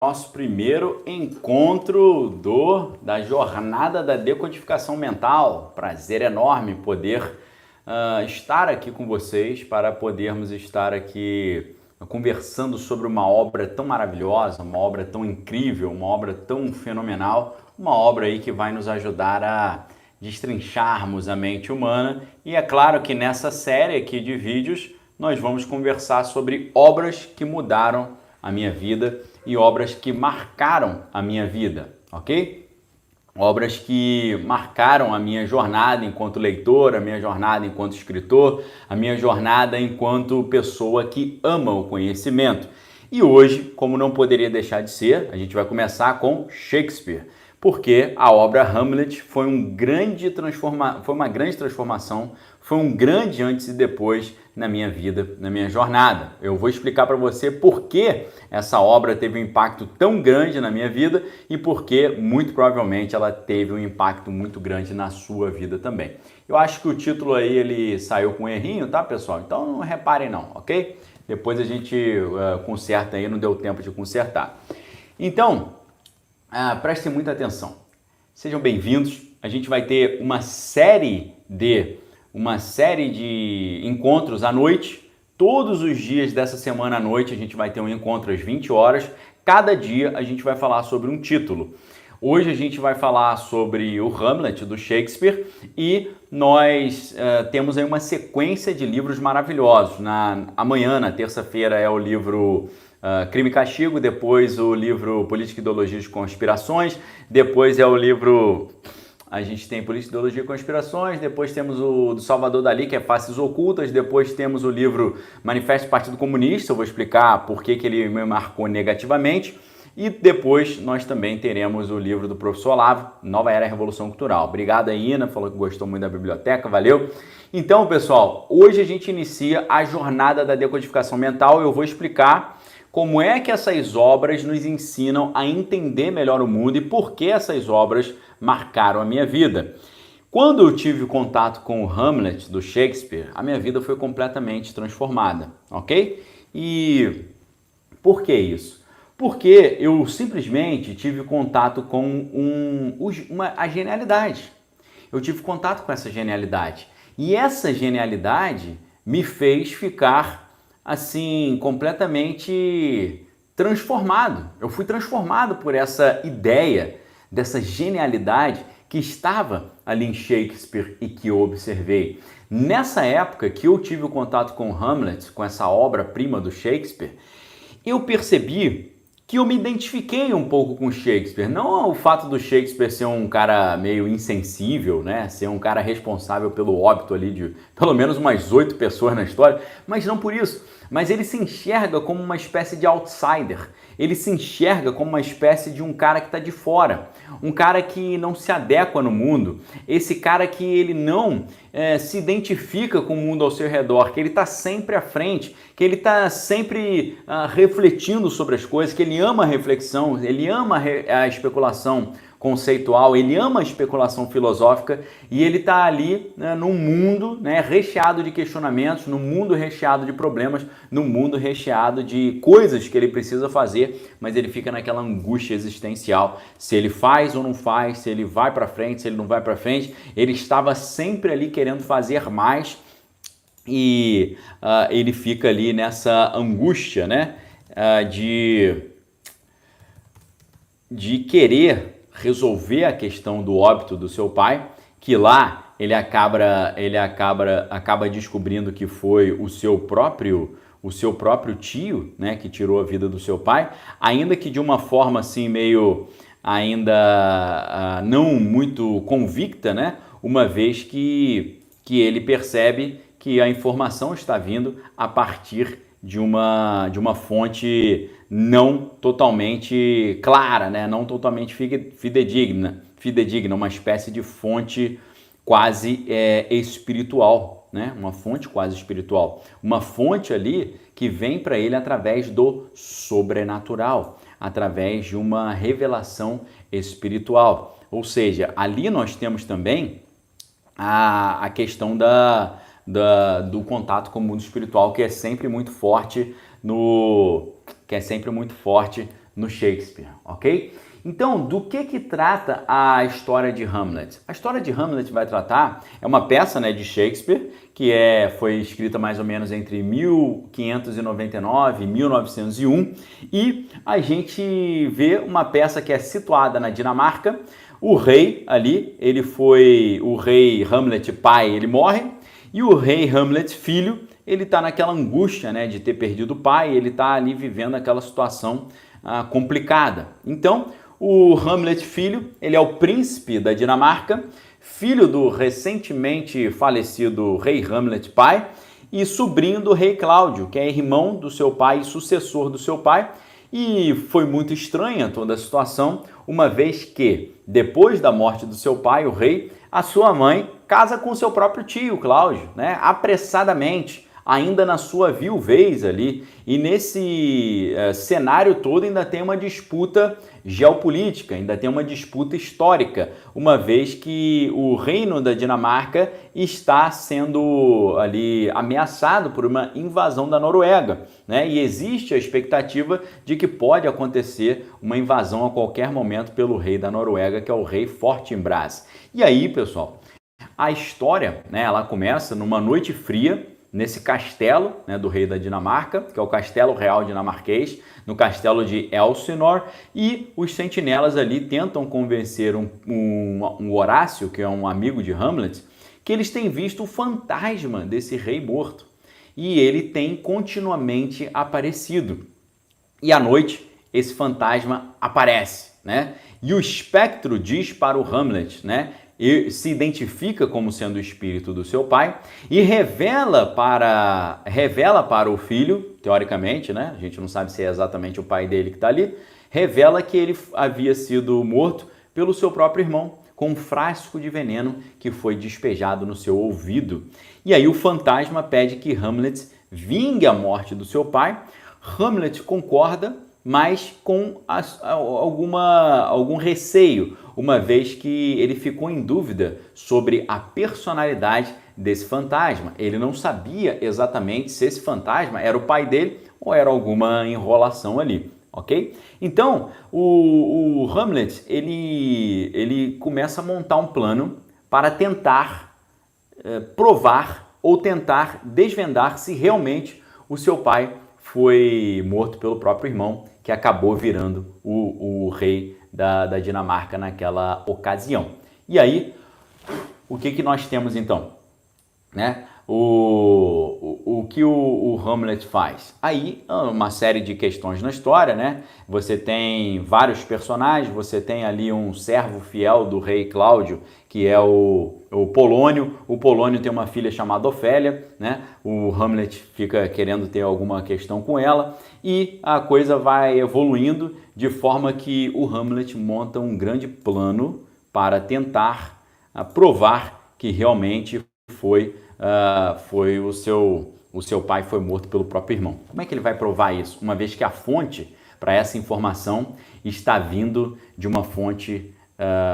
Nosso primeiro encontro da jornada da decodificação mental. Prazer enorme poder estar aqui com vocês para podermos estar aqui conversando sobre uma obra tão maravilhosa, uma obra tão incrível, uma obra tão fenomenal, uma obra aí que vai nos ajudar a destrincharmos a mente humana. E é claro que nessa série aqui de vídeos nós vamos conversar sobre obras que mudaram a minha vida e obras que marcaram a minha vida, ok? Obras que marcaram a minha jornada enquanto leitor, a minha jornada enquanto escritor, a minha jornada enquanto pessoa que ama o conhecimento. E hoje, como não poderia deixar de ser, a gente vai começar com Shakespeare, porque a obra Hamlet foi uma grande transformação, foi um grande antes e depois na minha vida, na minha jornada. Eu vou explicar para você por que essa obra teve um impacto tão grande na minha vida e por que, muito provavelmente, ela teve um impacto muito grande na sua vida também. Eu acho que o título aí, ele saiu com um errinho, tá, pessoal? Então não reparem não, ok? Depois a gente conserta aí, não deu tempo de consertar. Então, prestem muita atenção. Sejam bem-vindos. A gente vai ter uma série de encontros à noite. Todos os dias dessa semana à noite a gente vai ter um encontro às 20 horas. Cada dia a gente vai falar sobre um título. Hoje a gente vai falar sobre o Hamlet, do Shakespeare, e nós temos aí uma sequência de livros maravilhosos. Amanhã, na terça-feira, é o livro Crime e Castigo, depois o livro Política, Ideologia e Conspirações, depois é o livro... A gente tem Política, Ideologia e Conspirações, depois temos o do Salvador Dalí, que é Faces Ocultas, depois temos o livro Manifesto do Partido Comunista, eu vou explicar por que ele me marcou negativamente, e depois nós também teremos o livro do Professor Olavo, Nova Era e Revolução Cultural. Obrigado aí, Ina, falou que gostou muito da biblioteca, valeu. Então, pessoal, hoje a gente inicia a jornada da decodificação mental. Eu vou explicar como é que essas obras nos ensinam a entender melhor o mundo e por que essas obras marcaram a minha vida. Quando eu tive contato com o Hamlet, do Shakespeare, a minha vida foi completamente transformada, ok? E por que isso? Porque eu simplesmente tive contato com a genialidade. Eu tive contato com essa genialidade. E essa genialidade me fez ficar, assim, completamente transformado. Eu fui transformado por essa ideia, dessa genialidade que estava ali em Shakespeare e que eu observei. Nessa época que eu tive o contato com Hamlet, com essa obra-prima do Shakespeare, eu percebi que eu me identifiquei um pouco com Shakespeare. Não o fato do Shakespeare ser um cara meio insensível, né? Ser um cara responsável pelo óbito ali de pelo menos umas 8 pessoas na história, mas não por isso. Mas ele se enxerga como uma espécie de outsider. Ele se enxerga como uma espécie de um cara que está de fora. Um cara que não se adequa no mundo. Esse cara que ele não se identifica com o mundo ao seu redor, que ele está sempre à frente, que ele está sempre refletindo sobre as coisas, que ele ama a reflexão, ele ama a especulação conceitual, ele ama a especulação filosófica e ele está ali, né, num mundo, né, recheado de questionamentos, num mundo recheado de problemas, num mundo recheado de coisas que ele precisa fazer, mas ele fica naquela angústia existencial, se ele faz ou não faz, se ele vai para frente, se ele não vai para frente. Ele estava sempre ali querendo fazer mais e ele fica ali nessa angústia, né, de querer resolver a questão do óbito do seu pai, que lá ele acaba descobrindo que foi o seu próprio tio, né, que tirou a vida do seu pai, ainda que de uma forma assim meio ainda não muito convicta, né, uma vez que ele percebe que a informação está vindo a partir de uma fonte não totalmente clara, né? Não totalmente fidedigna, uma espécie de fonte quase espiritual, né? Uma fonte quase espiritual, uma fonte ali que vem para ele através do sobrenatural, através de uma revelação espiritual. Ou seja, ali nós temos também a questão do contato com o mundo espiritual, que é sempre muito forte no Shakespeare, ok? Então, do que trata a história de Hamlet? A história de Hamlet vai tratar, é uma peça, né, de Shakespeare, que foi escrita mais ou menos entre 1599 e 1901, e a gente vê uma peça que é situada na Dinamarca. O rei ali, o rei Hamlet pai, ele morre, e o rei Hamlet filho, ele está naquela angústia, né, de ter perdido o pai, ele está ali vivendo aquela situação complicada. Então, o Hamlet filho, ele é o príncipe da Dinamarca, filho do recentemente falecido rei Hamlet pai e sobrinho do rei Cláudio, que é irmão do seu pai e sucessor do seu pai. E foi muito estranha toda a situação, uma vez que, depois da morte do seu pai, o rei, a sua mãe casa com seu próprio tio, Cláudio, né, apressadamente, ainda na sua viuvez ali. E nesse cenário todo ainda tem uma disputa geopolítica, ainda tem uma disputa histórica, uma vez que o reino da Dinamarca está sendo ali ameaçado por uma invasão da Noruega, né? E existe a expectativa de que pode acontecer uma invasão a qualquer momento pelo rei da Noruega, que é o rei Fortinbras. E aí, pessoal, a história, né, ela começa numa noite fria, nesse castelo, né, do rei da Dinamarca, que é o Castelo Real Dinamarquês, no castelo de Elsinore, e os sentinelas ali tentam convencer um Horácio, que é um amigo de Hamlet, que eles têm visto o fantasma desse rei morto. E ele tem continuamente aparecido. E à noite, esse fantasma aparece, né? E o espectro diz para o Hamlet, né? E se identifica como sendo o espírito do seu pai e revela para o filho, teoricamente, né? A gente não sabe se é exatamente o pai dele que está ali, revela que ele havia sido morto pelo seu próprio irmão, com um frasco de veneno que foi despejado no seu ouvido. E aí o fantasma pede que Hamlet vingue a morte do seu pai. Hamlet concorda, mas com algum receio, uma vez que ele ficou em dúvida sobre a personalidade desse fantasma. Ele não sabia exatamente se esse fantasma era o pai dele ou era alguma enrolação ali, ok? Então, o Hamlet, ele começa a montar um plano para tentar provar ou tentar desvendar se realmente o seu pai foi morto pelo próprio irmão, que acabou virando o rei da Dinamarca naquela ocasião. E aí, o que nós temos então? Né? O que o Hamlet faz? Aí, uma série de questões na história, né? Você tem vários personagens, você tem ali um servo fiel do rei Cláudio, que é o Polônio. O Polônio tem uma filha chamada Ofélia, né? O Hamlet fica querendo ter alguma questão com ela e a coisa vai evoluindo de forma que o Hamlet monta um grande plano para tentar provar que realmente foi o seu pai foi morto pelo próprio irmão. Como é que ele vai provar isso? Uma vez que a fonte para essa informação está vindo de uma fonte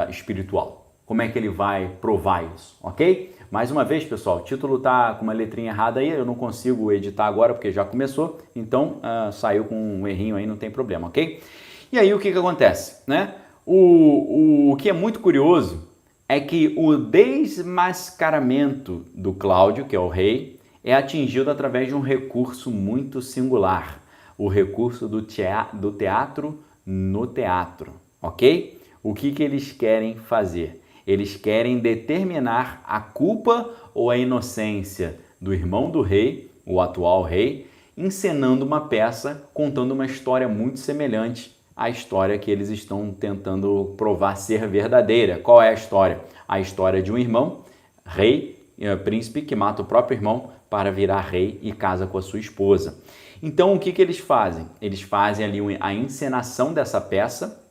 espiritual. Como é que ele vai provar isso, ok? Mais uma vez, pessoal, o título tá com uma letrinha errada aí, eu não consigo editar agora porque já começou, então saiu com um errinho aí, não tem problema, ok? E aí o que acontece, né? O que é muito curioso é que o desmascaramento do Cláudio, que é o rei, é atingido através de um recurso muito singular, o recurso do teatro no teatro, ok? O que eles querem fazer? Eles querem determinar a culpa ou a inocência do irmão do rei, o atual rei, encenando uma peça contando uma história muito semelhante à história que eles estão tentando provar ser verdadeira. Qual é a história? A história de um irmão, rei, príncipe, que mata o próprio irmão para virar rei e casa com a sua esposa. Então, o que eles fazem? Eles fazem ali a encenação dessa peça,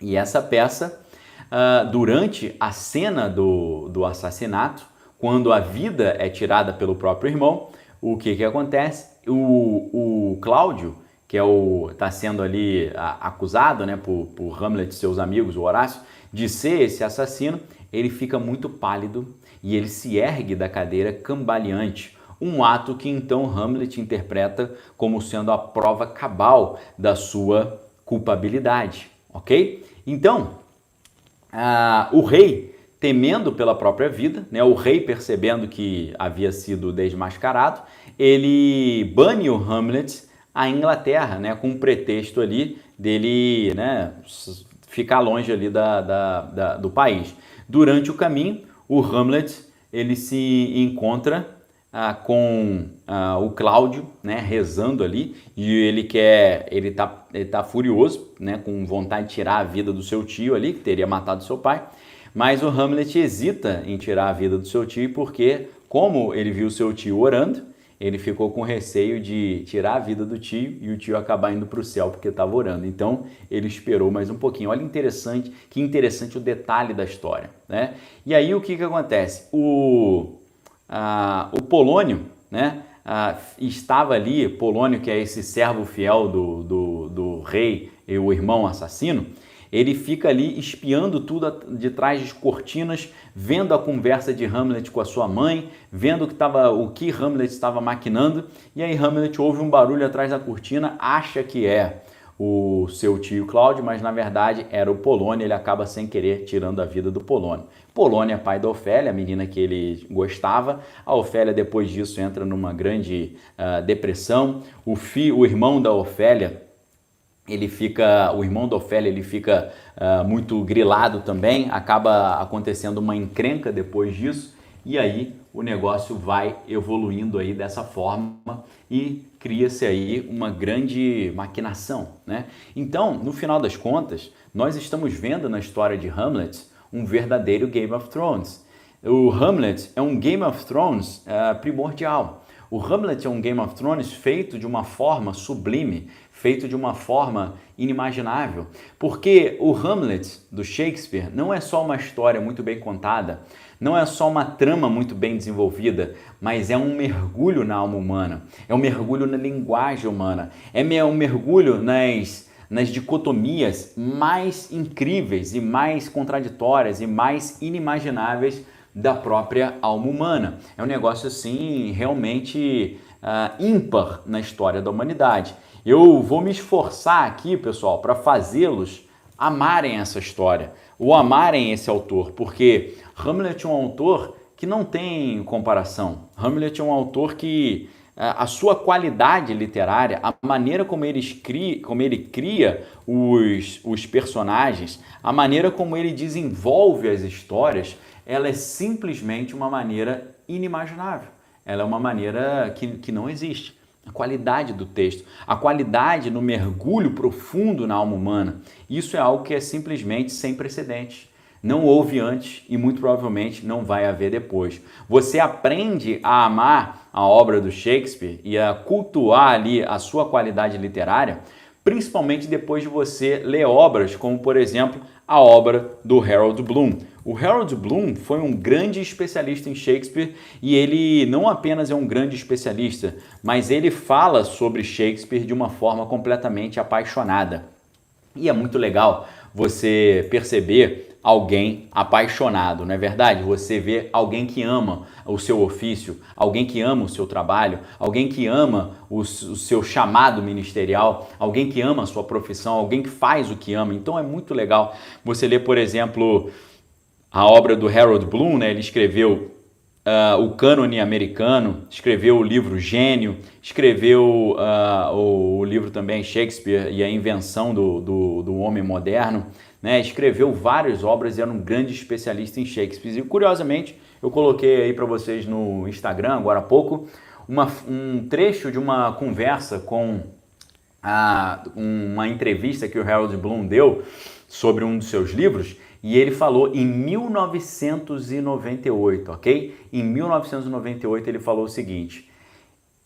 e essa peça, durante a cena do assassinato, quando a vida é tirada pelo próprio irmão, o que acontece? O Cláudio, que está sendo ali acusado, né, por Hamlet e seus amigos, o Horácio, de ser esse assassino, ele fica muito pálido e ele se ergue da cadeira cambaleante. Um ato que então Hamlet interpreta como sendo a prova cabal da sua culpabilidade, ok? Então, o rei, temendo pela própria vida, né, o rei percebendo que havia sido desmascarado, ele bane o Hamlet à Inglaterra, né, com um pretexto ali dele, né, ficar longe ali do país. Durante o caminho, o Hamlet ele se encontra com o Cláudio, né, rezando ali, e ele tá furioso, né, com vontade de tirar a vida do seu tio ali, que teria matado seu pai, mas o Hamlet hesita em tirar a vida do seu tio porque, como ele viu seu tio orando, ele ficou com receio de tirar a vida do tio e o tio acabar indo para o céu porque estava orando. Então ele esperou mais um pouquinho. Olha que interessante o detalhe da história, né? E aí o que acontece? O Polônio, né, estava ali, Polônio, que é esse servo fiel do rei e o irmão assassino, ele fica ali espiando tudo de trás das cortinas, vendo a conversa de Hamlet com a sua mãe, vendo o que Hamlet estava maquinando, e aí Hamlet ouve um barulho atrás da cortina, acha que é o seu tio Cláudio, mas na verdade era o Polônio, ele acaba sem querer tirando a vida do Polônio. Polônio é pai da Ofélia, a menina que ele gostava. A Ofélia depois disso entra numa grande depressão. O irmão da Ofélia, o irmão da Ofélia ele fica muito grilado também, acaba acontecendo uma encrenca depois disso, e aí o negócio vai evoluindo aí dessa forma e cria-se aí uma grande maquinação, né? Então, no final das contas, nós estamos vendo na história de Hamlet um verdadeiro Game of Thrones. O Hamlet é um Game of Thrones primordial. O Hamlet é um Game of Thrones feito de uma forma sublime, feito de uma forma inimaginável, porque o Hamlet do Shakespeare não é só uma história muito bem contada, não é só uma trama muito bem desenvolvida, mas é um mergulho na alma humana, é um mergulho na linguagem humana, é um mergulho nas dicotomias mais incríveis e mais contraditórias e mais inimagináveis da própria alma humana. É um negócio assim realmente ímpar na história da humanidade. Eu vou me esforçar aqui, pessoal, para fazê-los amarem essa história, ou amarem esse autor, porque Hamlet é um autor que não tem comparação. Hamlet é um autor que a sua qualidade literária, a maneira como ele cria os personagens, a maneira como ele desenvolve as histórias, ela é simplesmente uma maneira inimaginável. Ela é uma maneira que não existe. A qualidade do texto, a qualidade no mergulho profundo na alma humana, isso é algo que é simplesmente sem precedentes. Não houve antes e muito provavelmente não vai haver depois. Você aprende a amar a obra do Shakespeare e a cultuar ali a sua qualidade literária, principalmente depois de você ler obras como, por exemplo, a obra do Harold Bloom. O Harold Bloom foi um grande especialista em Shakespeare e ele não apenas é um grande especialista, mas ele fala sobre Shakespeare de uma forma completamente apaixonada. E é muito legal você perceber alguém apaixonado, não é verdade? Você vê alguém que ama o seu ofício, alguém que ama o seu trabalho, alguém que ama o seu chamado ministerial, alguém que ama a sua profissão, alguém que faz o que ama. Então é muito legal você ler, por exemplo, a obra do Harold Bloom, né? Ele escreveu o cânone americano, escreveu o livro Gênio, escreveu o livro também Shakespeare e a invenção do homem moderno, né? Escreveu várias obras e era um grande especialista em Shakespeare. E curiosamente, eu coloquei aí para vocês no Instagram, agora há pouco, um trecho de uma conversa com uma entrevista que o Harold Bloom deu sobre um dos seus livros, e ele falou em 1998, ok? Em 1998 ele falou o seguinte: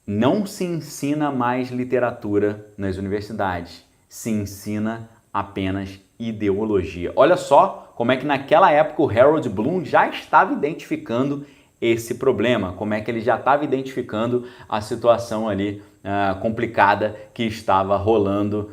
não se ensina mais literatura nas universidades, se ensina apenas ideologia. Olha só como é que naquela época o Harold Bloom já estava identificando esse problema, como é que ele já estava identificando a situação ali complicada que estava rolando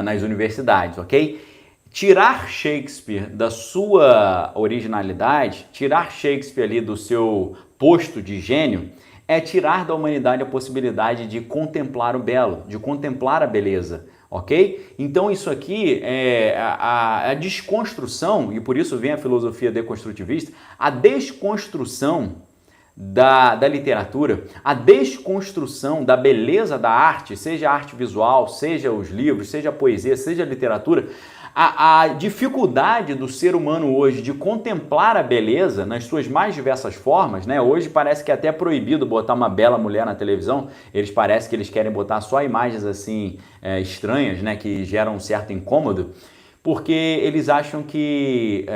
nas universidades, ok? Tirar Shakespeare da sua originalidade, tirar Shakespeare ali do seu posto de gênio, é tirar da humanidade a possibilidade de contemplar o belo, de contemplar a beleza. ok? Então isso aqui é a desconstrução, e por isso vem a filosofia deconstrutivista, a desconstrução da literatura, a desconstrução da beleza da arte, seja a arte visual, seja os livros, seja a poesia, seja a literatura, a dificuldade do ser humano hoje de contemplar a beleza nas suas mais diversas formas, né? Hoje parece que é até proibido botar uma bela mulher na televisão, parece que eles querem botar só imagens assim estranhas, né? Que geram um certo incômodo, porque eles acham que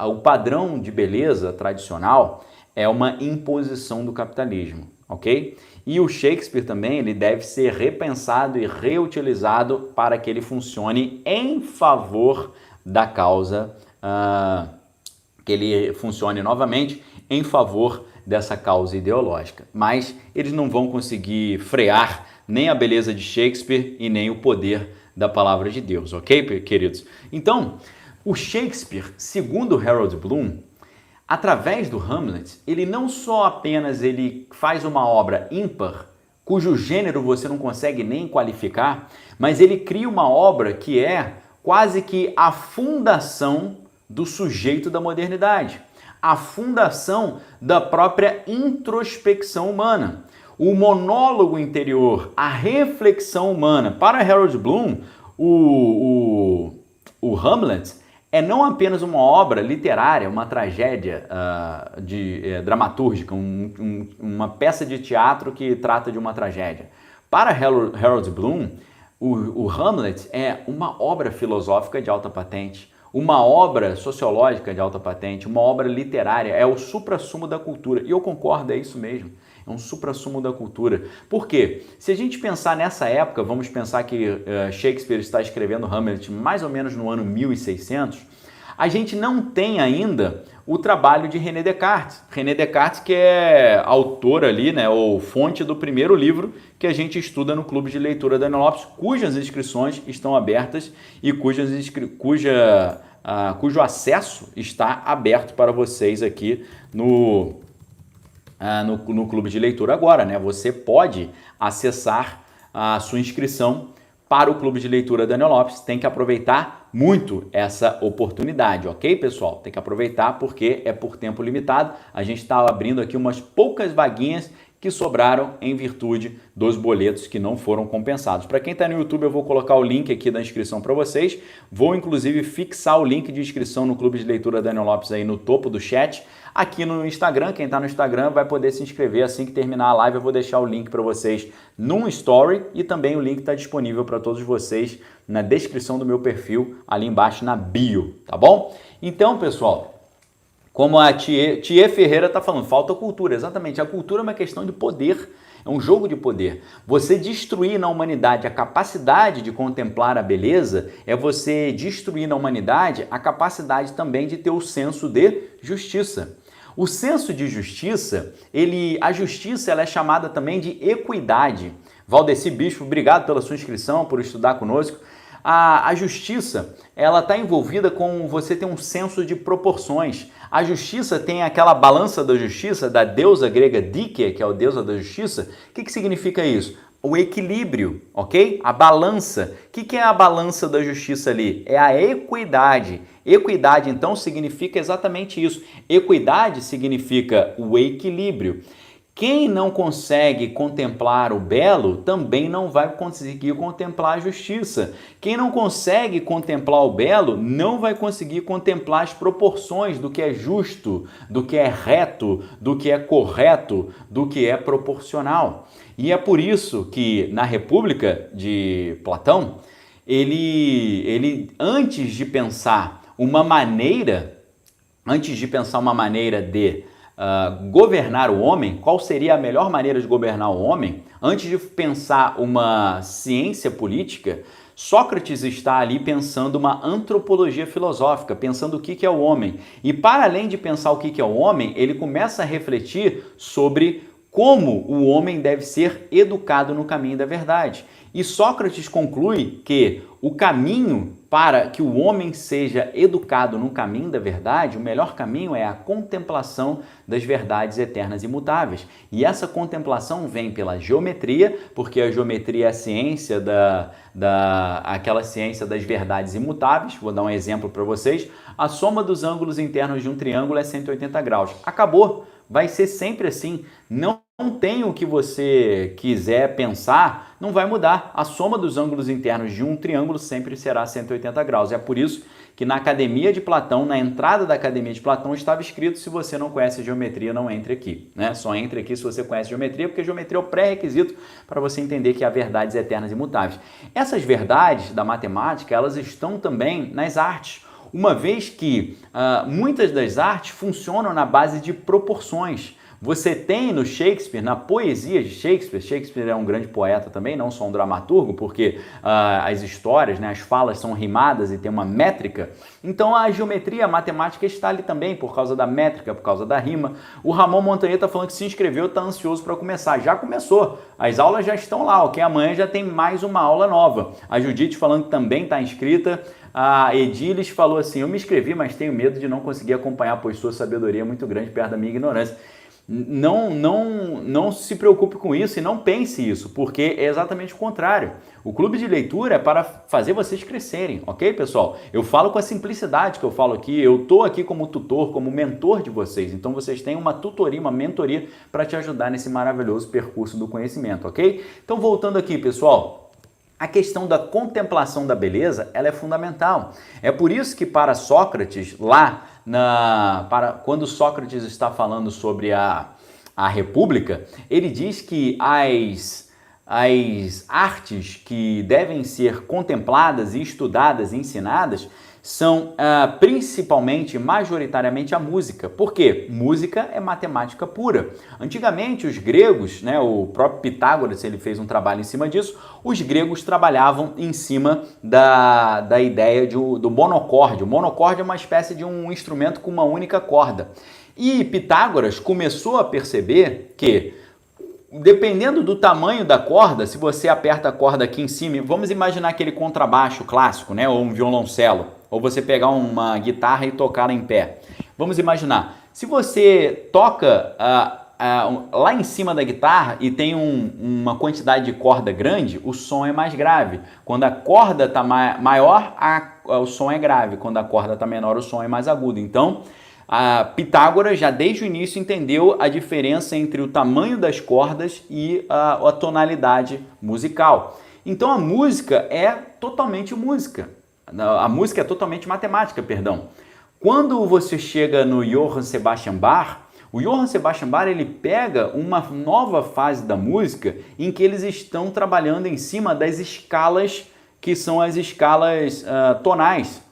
o padrão de beleza tradicional é uma imposição do capitalismo, ok? E o Shakespeare também, ele deve ser repensado e reutilizado para que ele funcione em favor da causa, que ele funcione novamente em favor dessa causa ideológica. Mas eles não vão conseguir frear nem a beleza de Shakespeare e nem o poder da palavra de Deus, ok, queridos? Então, o Shakespeare, segundo Harold Bloom, através do Hamlet, ele não só apenas ele faz uma obra ímpar, cujo gênero você não consegue nem qualificar, mas ele cria uma obra que é quase que a fundação do sujeito da modernidade, a fundação da própria introspecção humana, o monólogo interior, a reflexão humana. Para Harold Bloom, o Hamlet é não apenas uma obra literária, uma tragédia dramatúrgica, uma peça de teatro que trata de uma tragédia. Para Harold Bloom, o Hamlet é uma obra filosófica de alta patente, uma obra sociológica de alta patente, uma obra literária, é o suprassumo da cultura. E eu concordo, é isso mesmo. É um suprassumo da cultura. Por quê? Se a gente pensar nessa época, vamos pensar que Shakespeare está escrevendo Hamlet mais ou menos no ano 1600, a gente não tem ainda o trabalho de René Descartes. René Descartes, que é autor ali, né, ou fonte do primeiro livro que a gente estuda no Clube de Leitura Daniel Lopes, cujas inscrições estão abertas e cujo acesso está aberto para vocês aqui no Clube de Leitura agora, né? Você pode acessar a sua inscrição para o Clube de Leitura Daniel Lopes. Tem que aproveitar muito essa oportunidade, ok, pessoal? Tem que aproveitar porque é por tempo limitado. A gente está abrindo aqui umas poucas vaguinhas que sobraram em virtude dos boletos que não foram compensados. Para quem está no YouTube, eu vou colocar o link aqui da inscrição para vocês. Vou, inclusive, fixar o link de inscrição no Clube de Leitura Daniel Lopes aí no topo do chat. Aqui no Instagram, quem está no Instagram vai poder se inscrever assim que terminar a live. Eu vou deixar o link para vocês num story e também o link está disponível para todos vocês na descrição do meu perfil, ali embaixo na bio, tá bom? Então, pessoal, como a Tia Ferreira está falando, falta cultura. Exatamente, a cultura é uma questão de poder, é um jogo de poder. Você destruir na humanidade a capacidade de contemplar a beleza é você destruir na humanidade a capacidade também de ter o senso de justiça. O senso de justiça, a justiça ela é chamada também de equidade. Valdeci Bispo, obrigado pela sua inscrição, por estudar conosco. A justiça, ela está envolvida com você ter um senso de proporções. A justiça tem aquela balança da justiça, da deusa grega Dike, que é a deusa da justiça. O que significa isso? O equilíbrio, ok? A balança. O que é a balança da justiça ali? É a equidade. Equidade, então, significa exatamente isso. Equidade significa o equilíbrio. Quem não consegue contemplar o belo também não vai conseguir contemplar a justiça. Quem não consegue contemplar o belo não vai conseguir contemplar as proporções do que é justo, do que é reto, do que é correto, do que é proporcional. E é por isso que na República de Platão, ele antes de pensar uma maneira de governar o homem, qual seria a melhor maneira de governar o homem, antes de pensar uma ciência política, Sócrates está ali pensando uma antropologia filosófica, pensando o que é o homem. E para além de pensar o que é o homem, ele começa a refletir sobre como o homem deve ser educado no caminho da verdade. E Sócrates conclui que o caminho para que o homem seja educado no caminho da verdade, o melhor caminho é a contemplação das verdades eternas e imutáveis. E essa contemplação vem pela geometria, porque a geometria é a ciência aquela ciência das verdades imutáveis. Vou dar um exemplo para vocês. A soma dos ângulos internos de um triângulo é 180 graus. Acabou. Vai ser sempre assim. Não tem o que você quiser pensar, não vai mudar. A soma dos ângulos internos de um triângulo sempre será 180 graus. É por isso que na Academia de Platão, na entrada da Academia de Platão, estava escrito: se você não conhece geometria, não entre aqui, né? Só entre aqui se você conhece geometria, porque geometria é o pré-requisito para você entender que há verdades eternas e imutáveis. Essas verdades da matemática, elas estão também nas artes, uma vez que muitas das artes funcionam na base de proporções. Você tem no Shakespeare, na poesia de Shakespeare, Shakespeare é um grande poeta também, não só um dramaturgo, porque as histórias, né, as falas são rimadas e tem uma métrica. Então a geometria, a matemática está ali também por causa da métrica, por causa da rima. O Ramon Montanha está falando que se inscreveu, está ansioso para começar. Já começou, as aulas já estão lá, ok? Amanhã já tem mais uma aula nova. A Judite falando que também está inscrita. A Edilis falou assim: eu me inscrevi, mas tenho medo de não conseguir acompanhar, pois sua sabedoria é muito grande perto da minha ignorância. Não se preocupe com isso e não pense isso, porque é exatamente o contrário. O clube de leitura é para fazer vocês crescerem, ok, pessoal? Eu falo com a simplicidade que eu falo aqui, eu estou aqui como tutor, como mentor de vocês, então vocês têm uma tutoria, uma mentoria para te ajudar nesse maravilhoso percurso do conhecimento, ok? Então, voltando aqui, pessoal, a questão da contemplação da beleza, ela é fundamental. É por isso que para Sócrates, quando Sócrates está falando sobre a República, ele diz que as artes que devem ser contempladas e estudadas e ensinadas são principalmente, majoritariamente, a música. Por quê? Música é matemática pura. Antigamente, os gregos, né, o próprio Pitágoras, ele fez um trabalho em cima disso, os gregos trabalhavam em cima da ideia do monocorde. O monocorde é uma espécie de um instrumento com uma única corda. E Pitágoras começou a perceber que, dependendo do tamanho da corda, se você aperta a corda aqui em cima, vamos imaginar aquele contrabaixo clássico, né, ou um violoncelo, ou você pegar uma guitarra e tocar em pé. Vamos imaginar, se você toca lá em cima da guitarra e tem uma quantidade de corda grande, o som é mais grave. Quando a corda está maior, o som é grave. Quando a corda está menor, o som é mais agudo. Então, Pitágoras já desde o início entendeu a diferença entre o tamanho das cordas e a tonalidade musical. Então a música é totalmente música. A música é totalmente matemática, perdão. Quando você chega no Johann Sebastian Bach, o Johann Sebastian Bach ele pega uma nova fase da música em que eles estão trabalhando em cima das escalas que são as escalas tonais.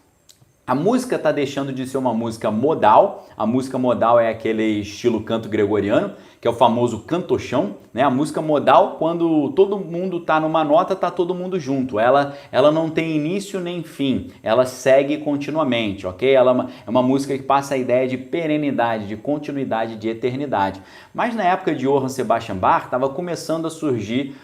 A música está deixando de ser uma música modal. A música modal é aquele estilo canto gregoriano, que é o famoso cantochão, né? A música modal, quando todo mundo está numa nota, está todo mundo junto. Ela não tem início nem fim, ela segue continuamente, ok? Ela é uma música que passa a ideia de perenidade, de continuidade, de eternidade. Mas na época de Johann Sebastian Bach, estava começando a surgir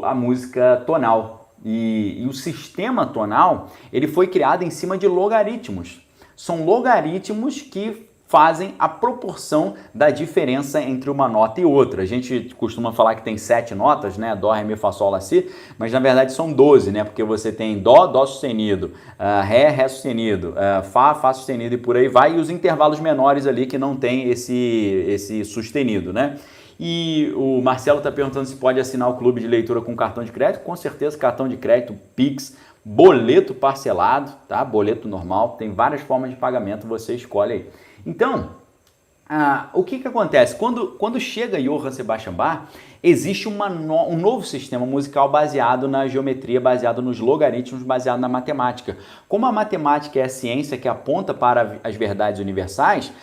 a música tonal. E o sistema tonal ele foi criado em cima de logaritmos. São logaritmos que fazem a proporção da diferença entre uma nota e outra. A gente costuma falar que tem 7 notas, né? Dó, Ré, Mi, Fá, Sol, Lá, Si, mas na verdade são 12, né? Porque você tem Dó, Dó sustenido, Ré, Ré sustenido, Fá, Fá sustenido e por aí vai, e os intervalos menores ali que não tem esse sustenido, né? E o Marcelo está perguntando se pode assinar o clube de leitura com cartão de crédito. Com certeza, cartão de crédito, Pix, boleto parcelado, tá? Boleto normal, tem várias formas de pagamento, você escolhe aí. Então, o que acontece? Quando chega Johann Sebastian Bach, existe um novo sistema musical baseado na geometria, baseado nos logaritmos, baseado na matemática. Como a matemática é a ciência que aponta para as verdades universais,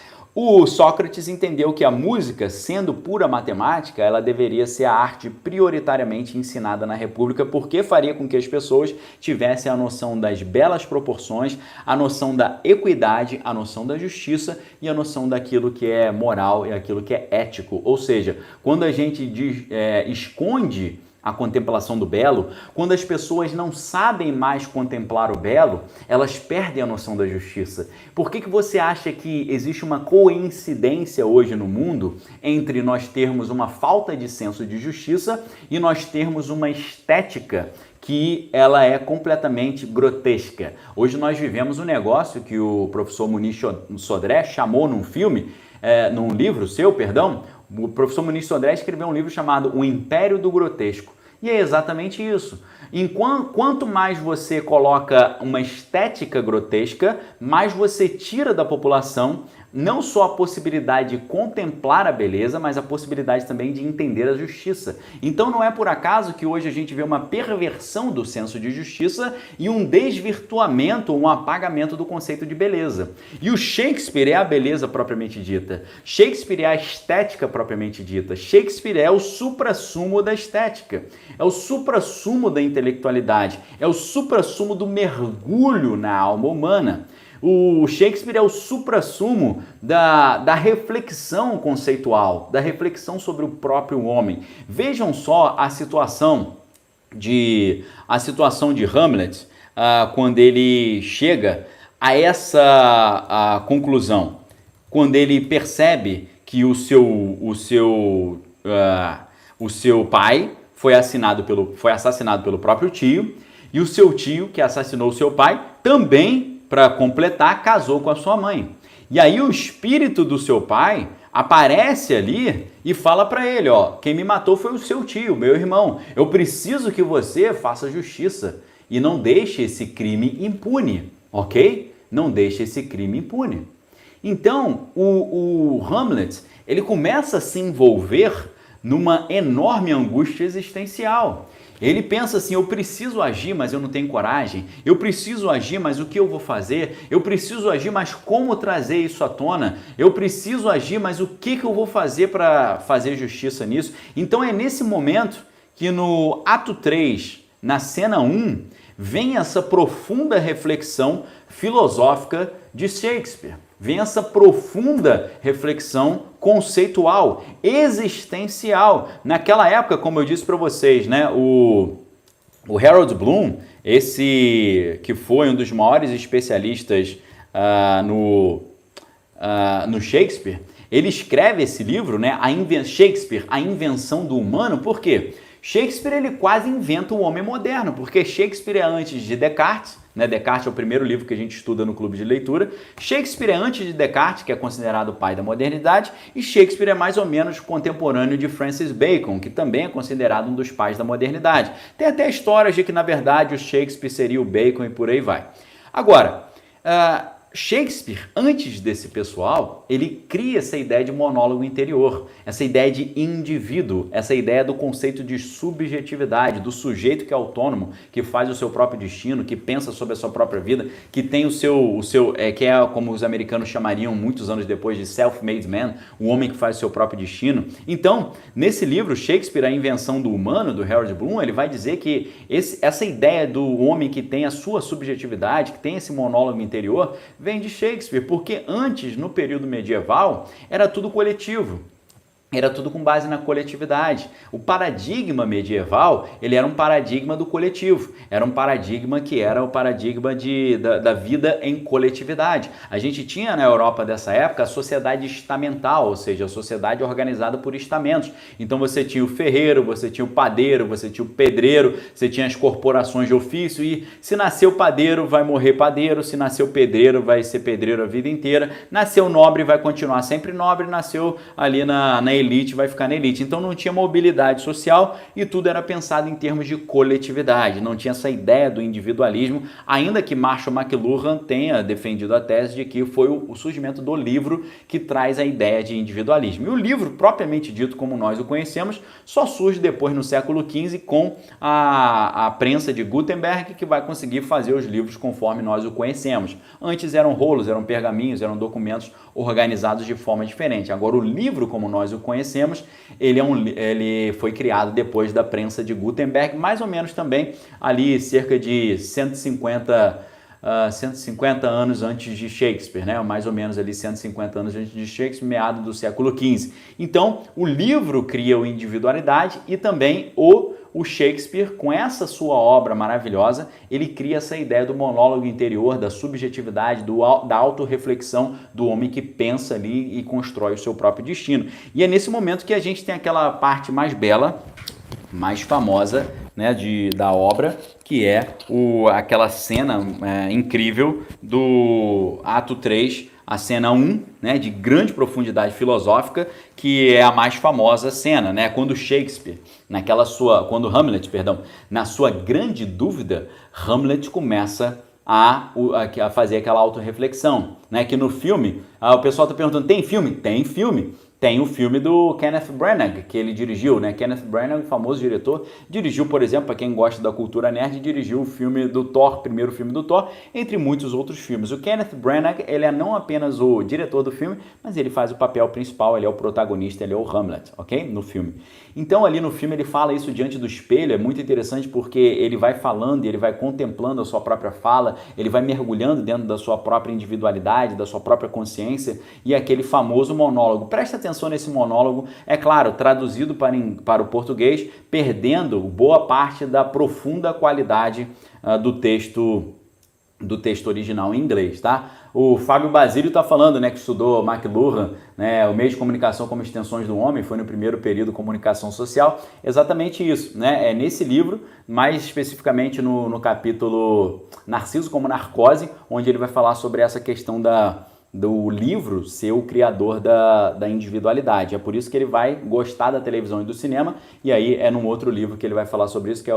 o Sócrates entendeu que a música, sendo pura matemática, ela deveria ser a arte prioritariamente ensinada na República, porque faria com que as pessoas tivessem a noção das belas proporções, a noção da equidade, a noção da justiça e a noção daquilo que é moral e aquilo que é ético. Ou seja, quando a gente esconde a contemplação do belo, quando as pessoas não sabem mais contemplar o belo, elas perdem a noção da justiça. Por que você acha que existe uma coincidência hoje no mundo entre nós termos uma falta de senso de justiça e nós termos uma estética que ela é completamente grotesca? Hoje nós vivemos um negócio que o professor Muniz Sodré chamou num livro seu, o professor Muniz Sodré escreveu um livro chamado O Império do Grotesco. E é exatamente isso. Quanto mais você coloca uma estética grotesca, mais você tira da população não só a possibilidade de contemplar a beleza, mas a possibilidade também de entender a justiça. Então não é por acaso que hoje a gente vê uma perversão do senso de justiça e um desvirtuamento, um apagamento do conceito de beleza. E o Shakespeare é a beleza propriamente dita. Shakespeare é a estética propriamente dita. Shakespeare é o suprassumo da estética. É o suprassumo da intelectualidade. É o suprassumo do mergulho na alma humana. O Shakespeare é o suprassumo da reflexão conceitual, da reflexão sobre o próprio homem. Vejam só a situação de Hamlet, quando ele chega a essa conclusão, quando ele percebe que o seu pai foi assassinado pelo próprio tio, e o seu tio, que assassinou o seu pai, também, para completar, casou com a sua mãe. E aí o espírito do seu pai aparece ali e fala para ele, quem me matou foi o seu tio, meu irmão. Eu preciso que você faça justiça e não deixe esse crime impune, ok? Não deixe esse crime impune. Então, o Hamlet, ele começa a se envolver numa enorme angústia existencial. Ele pensa assim, eu preciso agir, mas eu não tenho coragem. Eu preciso agir, mas o que eu vou fazer? Eu preciso agir, mas como trazer isso à tona? Eu preciso agir, mas o que eu vou fazer para fazer justiça nisso? Então é nesse momento que no ato 3, na cena 1, vem essa profunda reflexão filosófica de Shakespeare. Vem essa profunda reflexão conceitual, existencial. Naquela época, como eu disse para vocês, né, o Harold Bloom, esse que foi um dos maiores especialistas no Shakespeare, ele escreve esse livro, né, Shakespeare, A Invenção do Humano. Por quê? Shakespeare ele quase inventa o homem moderno, porque Shakespeare é antes de Descartes, né? Descartes é o primeiro livro que a gente estuda no clube de leitura. Shakespeare é antes de Descartes, que é considerado o pai da modernidade, e Shakespeare é mais ou menos contemporâneo de Francis Bacon, que também é considerado um dos pais da modernidade. Tem até histórias de que, na verdade, o Shakespeare seria o Bacon e por aí vai. Agora, Shakespeare, antes desse pessoal, ele cria essa ideia de monólogo interior, essa ideia de indivíduo, essa ideia do conceito de subjetividade, do sujeito que é autônomo, que faz o seu próprio destino, que pensa sobre a sua própria vida, que tem que é como os americanos chamariam muitos anos depois de self-made man, o homem que faz o seu próprio destino. Então, nesse livro, Shakespeare, A Invenção do Humano, do Harold Bloom, ele vai dizer que essa ideia do homem que tem a sua subjetividade, que tem esse monólogo interior, vem de Shakespeare, porque antes, no período medieval, era tudo coletivo. Era tudo com base na coletividade. O paradigma medieval, ele era um paradigma do coletivo. Era um paradigma que era o paradigma da vida em coletividade. A gente tinha na Europa dessa época a sociedade estamental, ou seja, a sociedade organizada por estamentos. Então você tinha o ferreiro, você tinha o padeiro, você tinha o pedreiro, você tinha as corporações de ofício e se nasceu padeiro, vai morrer padeiro, se nasceu pedreiro, vai ser pedreiro a vida inteira, nasceu nobre, vai continuar sempre nobre, nasceu ali na elite, vai ficar na elite. Então não tinha mobilidade social e tudo era pensado em termos de coletividade, não tinha essa ideia do individualismo, ainda que Marshall McLuhan tenha defendido a tese de que foi o surgimento do livro que traz a ideia de individualismo. E o livro, propriamente dito como nós o conhecemos, só surge depois no século XV com a prensa de Gutenberg, que vai conseguir fazer os livros conforme nós o conhecemos. Antes eram rolos, eram pergaminhos, eram documentos organizados de forma diferente. Agora o livro, como nós o conhecemos, ele foi criado depois da prensa de Gutenberg, mais ou menos também ali cerca de 150 anos antes de Shakespeare, né? Mais ou menos ali 150 anos antes de Shakespeare, meado do século XV. Então, o livro cria a individualidade e também o o Shakespeare, com essa sua obra maravilhosa, ele cria essa ideia do monólogo interior, da subjetividade, da autorreflexão do homem que pensa ali e constrói o seu próprio destino. E é nesse momento que a gente tem aquela parte mais bela, mais famosa, né, da obra, que é aquela cena incrível do ato 3, a cena 1, né, de grande profundidade filosófica, que é a mais famosa cena, né, quando Shakespeare, quando Hamlet, perdão, na sua grande dúvida, Hamlet começa a fazer aquela autorreflexão, né, que no filme, o pessoal está perguntando, tem filme? Tem filme. Tem o filme do Kenneth Branagh, que ele dirigiu, né? Kenneth Branagh, famoso diretor, dirigiu, por exemplo, para quem gosta da cultura nerd, dirigiu o filme do Thor, primeiro filme do Thor, entre muitos outros filmes. O Kenneth Branagh, ele é não apenas o diretor do filme, mas ele faz o papel principal, ele é o protagonista, ele é o Hamlet, ok? No filme. Então, ali no filme, ele fala isso diante do espelho, é muito interessante porque ele vai falando e ele vai contemplando a sua própria fala, ele vai mergulhando dentro da sua própria individualidade, da sua própria consciência, e aquele famoso monólogo. Presta atenção nesse monólogo, é claro, traduzido para o português, perdendo boa parte da profunda qualidade do texto original em inglês, tá? O Fábio Basílio está falando, né, que estudou McLuhan, né, o meio de comunicação como extensões do homem, foi no primeiro período comunicação social, exatamente isso, né? É nesse livro, mais especificamente no capítulo Narciso como Narcose, onde ele vai falar sobre essa questão do livro ser o criador da individualidade. É por isso que ele vai gostar da televisão e do cinema, e aí é num outro livro que ele vai falar sobre isso, que é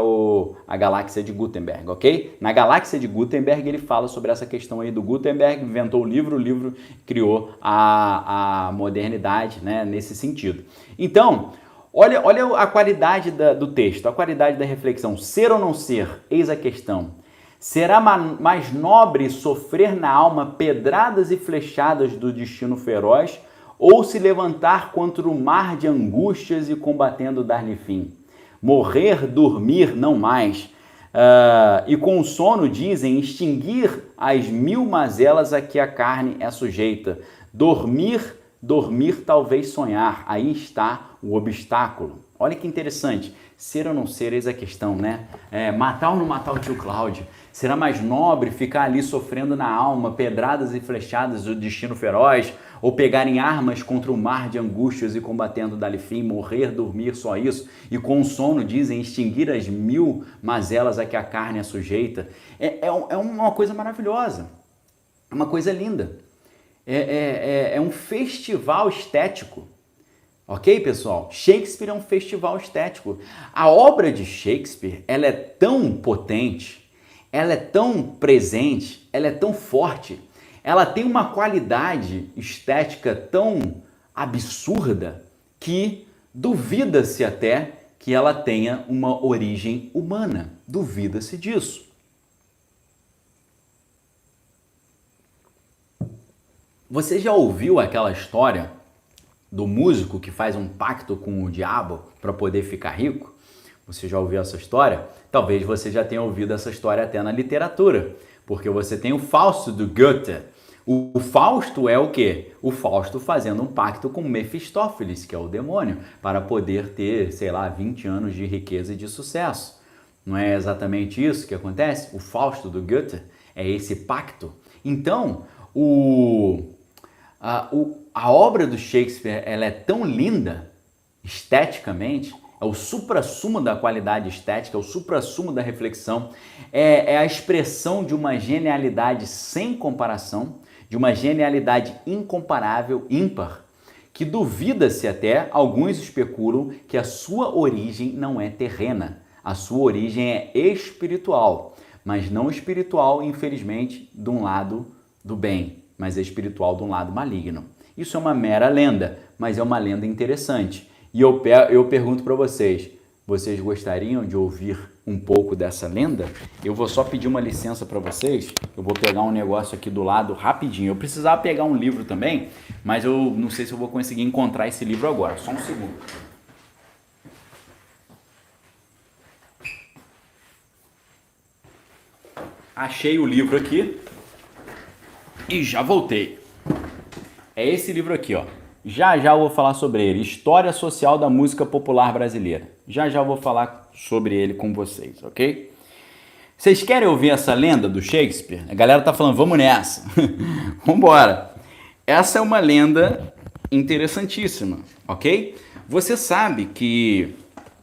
A Galáxia de Gutenberg, ok? Na Galáxia de Gutenberg ele fala sobre essa questão aí do Gutenberg, inventou o livro criou a modernidade, né, nesse sentido. Então, olha a qualidade do texto, a qualidade da reflexão. Ser ou não ser? Eis a questão. Será mais nobre sofrer na alma pedradas e flechadas do destino feroz ou se levantar contra o mar de angústias e combatendo dar-lhe fim? Morrer, dormir, não mais. E com o sono, dizem, extinguir as 1000 mazelas a que a carne é sujeita. Dormir, talvez sonhar. Aí está o obstáculo. Olha que interessante. Ser ou não ser, eis a questão, né? Matar ou não matar o tio Cláudio? Será mais nobre ficar ali sofrendo na alma pedradas e flechadas do destino feroz? Ou pegarem armas contra o mar de angústias e combatendo dar-lhe fim? Morrer, dormir, só isso? E com o sono, dizem, extinguir as 1000 mazelas a que a carne é sujeita? É uma coisa maravilhosa. É uma coisa linda. É um festival estético. Ok, pessoal? Shakespeare é um festival estético. A obra de Shakespeare, ela é tão potente, ela é tão presente, ela é tão forte, ela tem uma qualidade estética tão absurda que duvida-se até que ela tenha uma origem humana. Duvida-se disso. Você já ouviu aquela história do músico que faz um pacto com o diabo para poder ficar rico? Você já ouviu essa história? Talvez você já tenha ouvido essa história até na literatura, porque você tem o Fausto do Goethe. O Fausto é o quê? O Fausto fazendo um pacto com Mefistófeles, que é o demônio, para poder ter, sei lá, 20 anos de riqueza e de sucesso. Não é exatamente isso que acontece? O Fausto do Goethe é esse pacto. Então, a obra do Shakespeare, ela é tão linda, esteticamente, é o suprassumo da qualidade estética, é o suprassumo da reflexão, é a expressão de uma genialidade sem comparação, de uma genialidade incomparável, ímpar, que duvida-se até, alguns especulam, que a sua origem não é terrena, a sua origem é espiritual, mas não espiritual, infelizmente, de um lado do bem, mas é espiritual de um lado maligno. Isso é uma mera lenda, mas é uma lenda interessante. E eu pergunto para vocês gostariam de ouvir um pouco dessa lenda? Eu vou só pedir uma licença para vocês, eu vou pegar um negócio aqui do lado rapidinho. Eu precisava pegar um livro também, mas eu não sei se eu vou conseguir encontrar esse livro agora. Só um segundo. Achei o livro aqui e já voltei. É esse livro aqui, ó. Já já eu vou falar sobre ele. História social da música popular brasileira. Já já eu vou falar sobre ele com vocês, ok? Vocês querem ouvir essa lenda do Shakespeare? A galera tá falando, vamos nessa. Vambora. Essa é uma lenda interessantíssima, ok? Você sabe que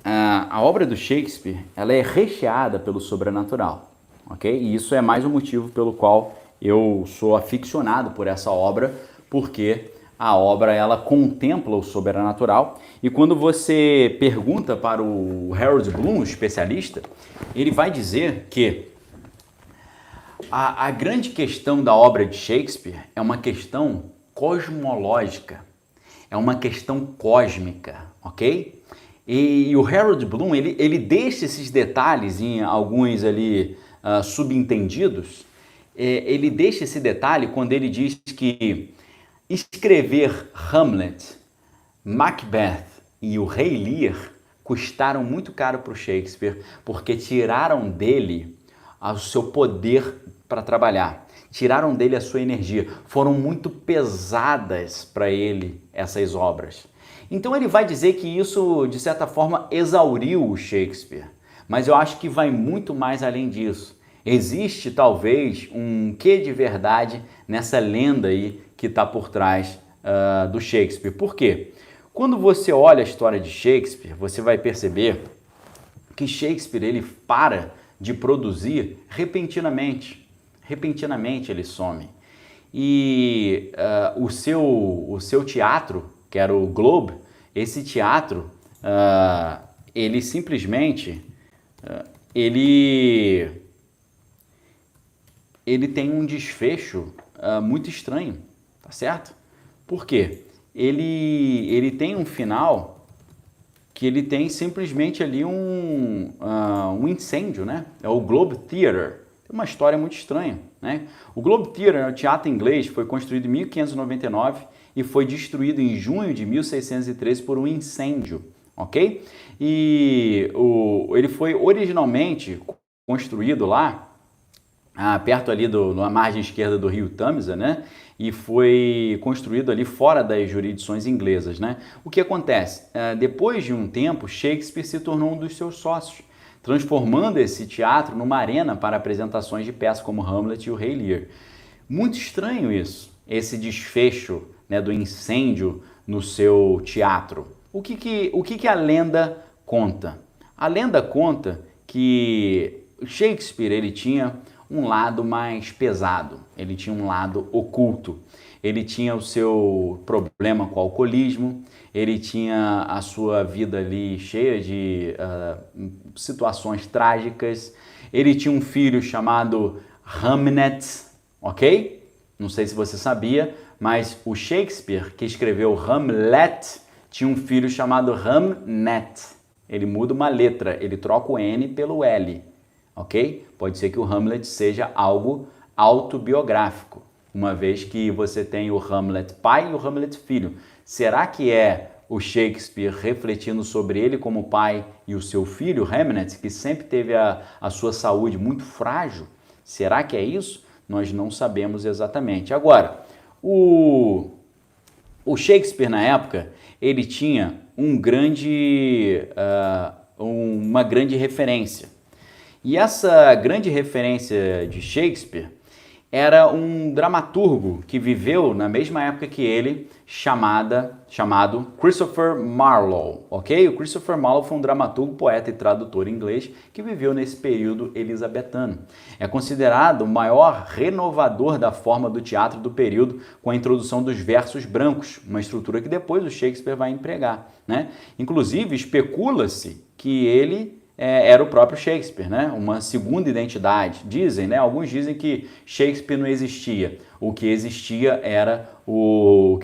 a obra do Shakespeare, ela é recheada pelo sobrenatural, ok? E isso é mais um motivo pelo qual eu sou aficionado por essa obra, porque a obra ela contempla o sobrenatural, e quando você pergunta para o Harold Bloom, especialista, ele vai dizer que a grande questão da obra de Shakespeare é uma questão cosmológica, é uma questão cósmica, ok? E o Harold Bloom, ele deixa esses detalhes em alguns ali subentendidos, ele deixa esse detalhe quando ele diz que escrever Hamlet, Macbeth e o Rei Lear custaram muito caro para o Shakespeare, porque tiraram dele o seu poder para trabalhar, tiraram dele a sua energia, foram muito pesadas para ele essas obras. Então ele vai dizer que isso, de certa forma, exauriu o Shakespeare, mas eu acho que vai muito mais além disso. Existe talvez um quê de verdade nessa lenda aí que está por trás do Shakespeare. Por quê? Quando você olha a história de Shakespeare, você vai perceber que Shakespeare ele para de produzir repentinamente. Repentinamente ele some. E o seu teatro, que era o Globe, esse teatro, ele simplesmente ele tem um desfecho muito estranho, tá certo? Por quê? Ele tem um final que ele tem simplesmente ali um incêndio, né? É o Globe Theatre. Tem uma história muito estranha, né? O Globe Theatre, o teatro inglês, foi construído em 1599 e foi destruído em junho de 1613 por um incêndio, ok? E ele foi originalmente construído lá, perto ali na margem esquerda do rio Tâmisa, né? E foi construído ali fora das jurisdições inglesas, né? O que acontece? Depois de um tempo, Shakespeare se tornou um dos seus sócios, transformando esse teatro numa arena para apresentações de peças como Hamlet e o Rei Lear. Muito estranho isso, esse desfecho, né, do incêndio no seu teatro. O que a lenda conta? A lenda conta que Shakespeare ele tinha um lado mais pesado, ele tinha um lado oculto, ele tinha o seu problema com o alcoolismo, ele tinha a sua vida ali cheia de situações trágicas, ele tinha um filho chamado Hamnet, ok? Não sei se você sabia, mas o Shakespeare, que escreveu Hamlet, tinha um filho chamado Hamnet. Ele muda uma letra, ele troca o N pelo L. Ok? Pode ser que o Hamlet seja algo autobiográfico, uma vez que você tem o Hamlet pai e o Hamlet filho. Será que é o Shakespeare refletindo sobre ele como pai e o seu filho, Hamlet, que sempre teve a sua saúde muito frágil? Será que é isso? Nós não sabemos exatamente. Agora, o Shakespeare na época, ele tinha uma grande referência. E essa grande referência de Shakespeare era um dramaturgo que viveu na mesma época que ele, chamado Christopher Marlowe, ok? O Christopher Marlowe foi um dramaturgo, poeta e tradutor inglês que viveu nesse período elisabetano. É considerado o maior renovador da forma do teatro do período, com a introdução dos versos brancos, uma estrutura que depois o Shakespeare vai empregar, né? Inclusive, especula-se que ele era o próprio Shakespeare, né? Uma segunda identidade. Dizem, né? Alguns dizem que Shakespeare não existia. O que existia era o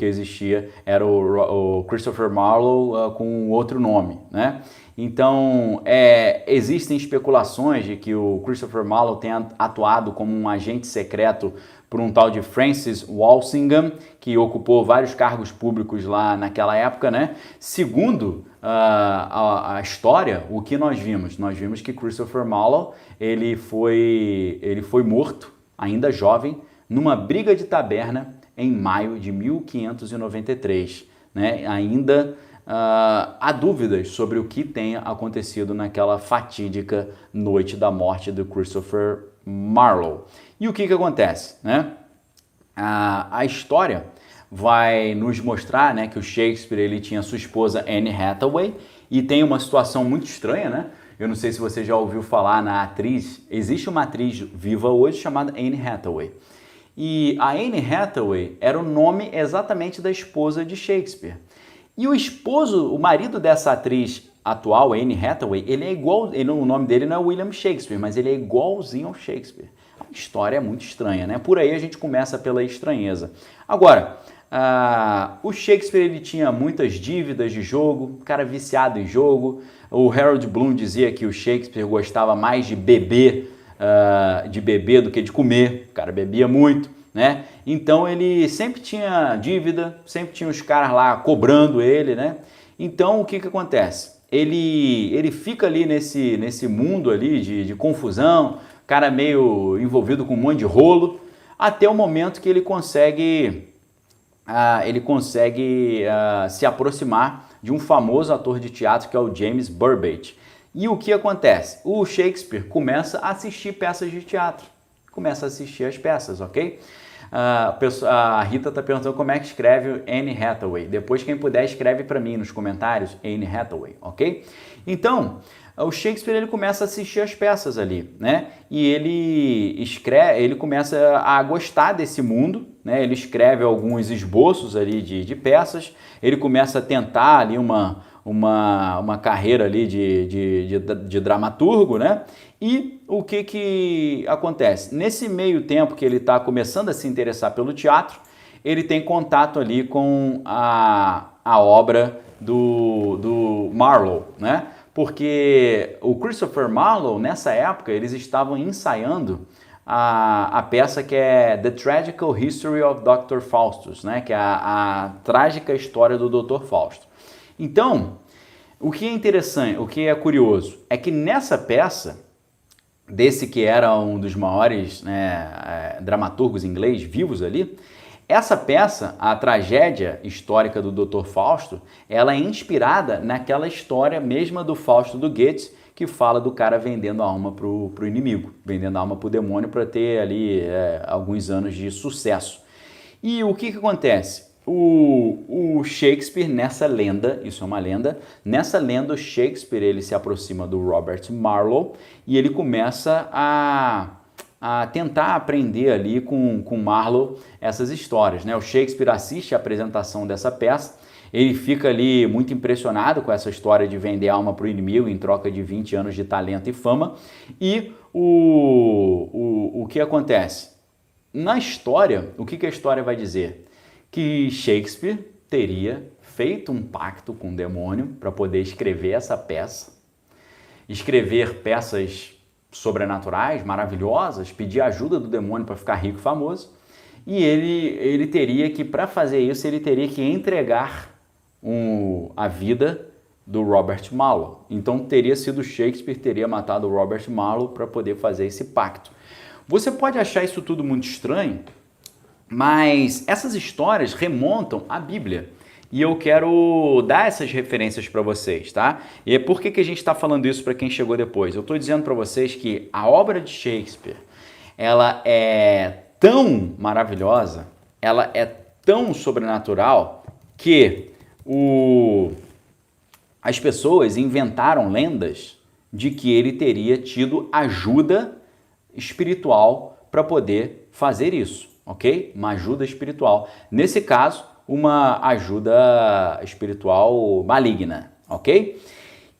Christopher Marlowe com outro nome, né? Então, existem especulações de que o Christopher Marlowe tenha atuado como um agente secreto por um tal de Francis Walsingham, que ocupou vários cargos públicos lá naquela época, né? Segundo a história, o que nós vimos? Nós vimos que Christopher Marlowe ele foi morto, ainda jovem, numa briga de taberna em maio de 1593. né? Ainda há dúvidas sobre o que tenha acontecido naquela fatídica noite da morte do Christopher Marlowe. E o que acontece, né? A história vai nos mostrar, né, que o Shakespeare ele tinha sua esposa Anne Hathaway e tem uma situação muito estranha, né? Eu não sei se você já ouviu falar na atriz, existe uma atriz viva hoje chamada Anne Hathaway. E a Anne Hathaway era o nome exatamente da esposa de Shakespeare. E o esposo, o marido dessa atriz atual, Anne Hathaway, ele é igual, o nome dele não é William Shakespeare, mas ele é igualzinho ao Shakespeare. A história é muito estranha, né? Por aí a gente começa pela estranheza. Agora, o Shakespeare ele tinha muitas dívidas de jogo, cara viciado em jogo. O Harold Bloom dizia que o Shakespeare gostava mais de beber do que de comer. O cara bebia muito, né? Então ele sempre tinha dívida, sempre tinha os caras lá cobrando ele, né? Então o que acontece? Ele fica ali nesse mundo ali de confusão, cara meio envolvido com um monte de rolo, até o momento que ele consegue se aproximar de um famoso ator de teatro que é o James Burbage. E o que acontece? O Shakespeare começa a assistir peças de teatro, começa a assistir as peças, ok? A Rita está perguntando como é que escreve Anne Hathaway. Depois, quem puder, escreve para mim nos comentários Anne Hathaway, ok? Então, o Shakespeare ele começa a assistir as peças ali, né? E ele começa a gostar desse mundo, né? Ele escreve alguns esboços ali de peças, ele começa a tentar ali uma carreira ali de dramaturgo, né? E o que acontece? Nesse meio tempo que ele está começando a se interessar pelo teatro, ele tem contato ali com a obra do Marlowe, né? Porque o Christopher Marlowe, nessa época, eles estavam ensaiando a peça que é The Tragical History of Dr. Faustus, né? Que é a trágica história do Dr. Fausto. Então, o que é interessante, o que é curioso, é que nessa peça, desse que era um dos maiores, né, dramaturgos ingleses vivos ali, essa peça, a tragédia histórica do Dr. Fausto, ela é inspirada naquela história mesma do Fausto do Goethe, que fala do cara vendendo a alma pro inimigo, vendendo a alma pro demônio para ter ali alguns anos de sucesso. E o que acontece? O Shakespeare, nessa lenda, isso é uma lenda, nessa lenda o Shakespeare ele se aproxima do Robert Marlowe e ele começa a tentar aprender ali com Marlowe essas histórias, né? O Shakespeare assiste a apresentação dessa peça, ele fica ali muito impressionado com essa história de vender alma para o inimigo em troca de 20 anos de talento e fama. E o que acontece? Na história, o que a história vai dizer? Que Shakespeare teria feito um pacto com o demônio para poder escrever essa peça, escrever peças sobrenaturais, maravilhosas, pedir ajuda do demônio para ficar rico e famoso, e ele teria que, para fazer isso, ele teria que entregar a vida do Robert Marlowe. Então teria sido Shakespeare, teria matado o Robert Marlowe para poder fazer esse pacto. Você pode achar isso tudo muito estranho, mas essas histórias remontam à Bíblia. E eu quero dar essas referências para vocês, tá? E por que a gente está falando isso para quem chegou depois? Eu estou dizendo para vocês que a obra de Shakespeare, ela é tão maravilhosa, ela é tão sobrenatural, que as pessoas inventaram lendas de que ele teria tido ajuda espiritual para poder fazer isso, ok? Uma ajuda espiritual. Nesse caso, uma ajuda espiritual maligna, ok?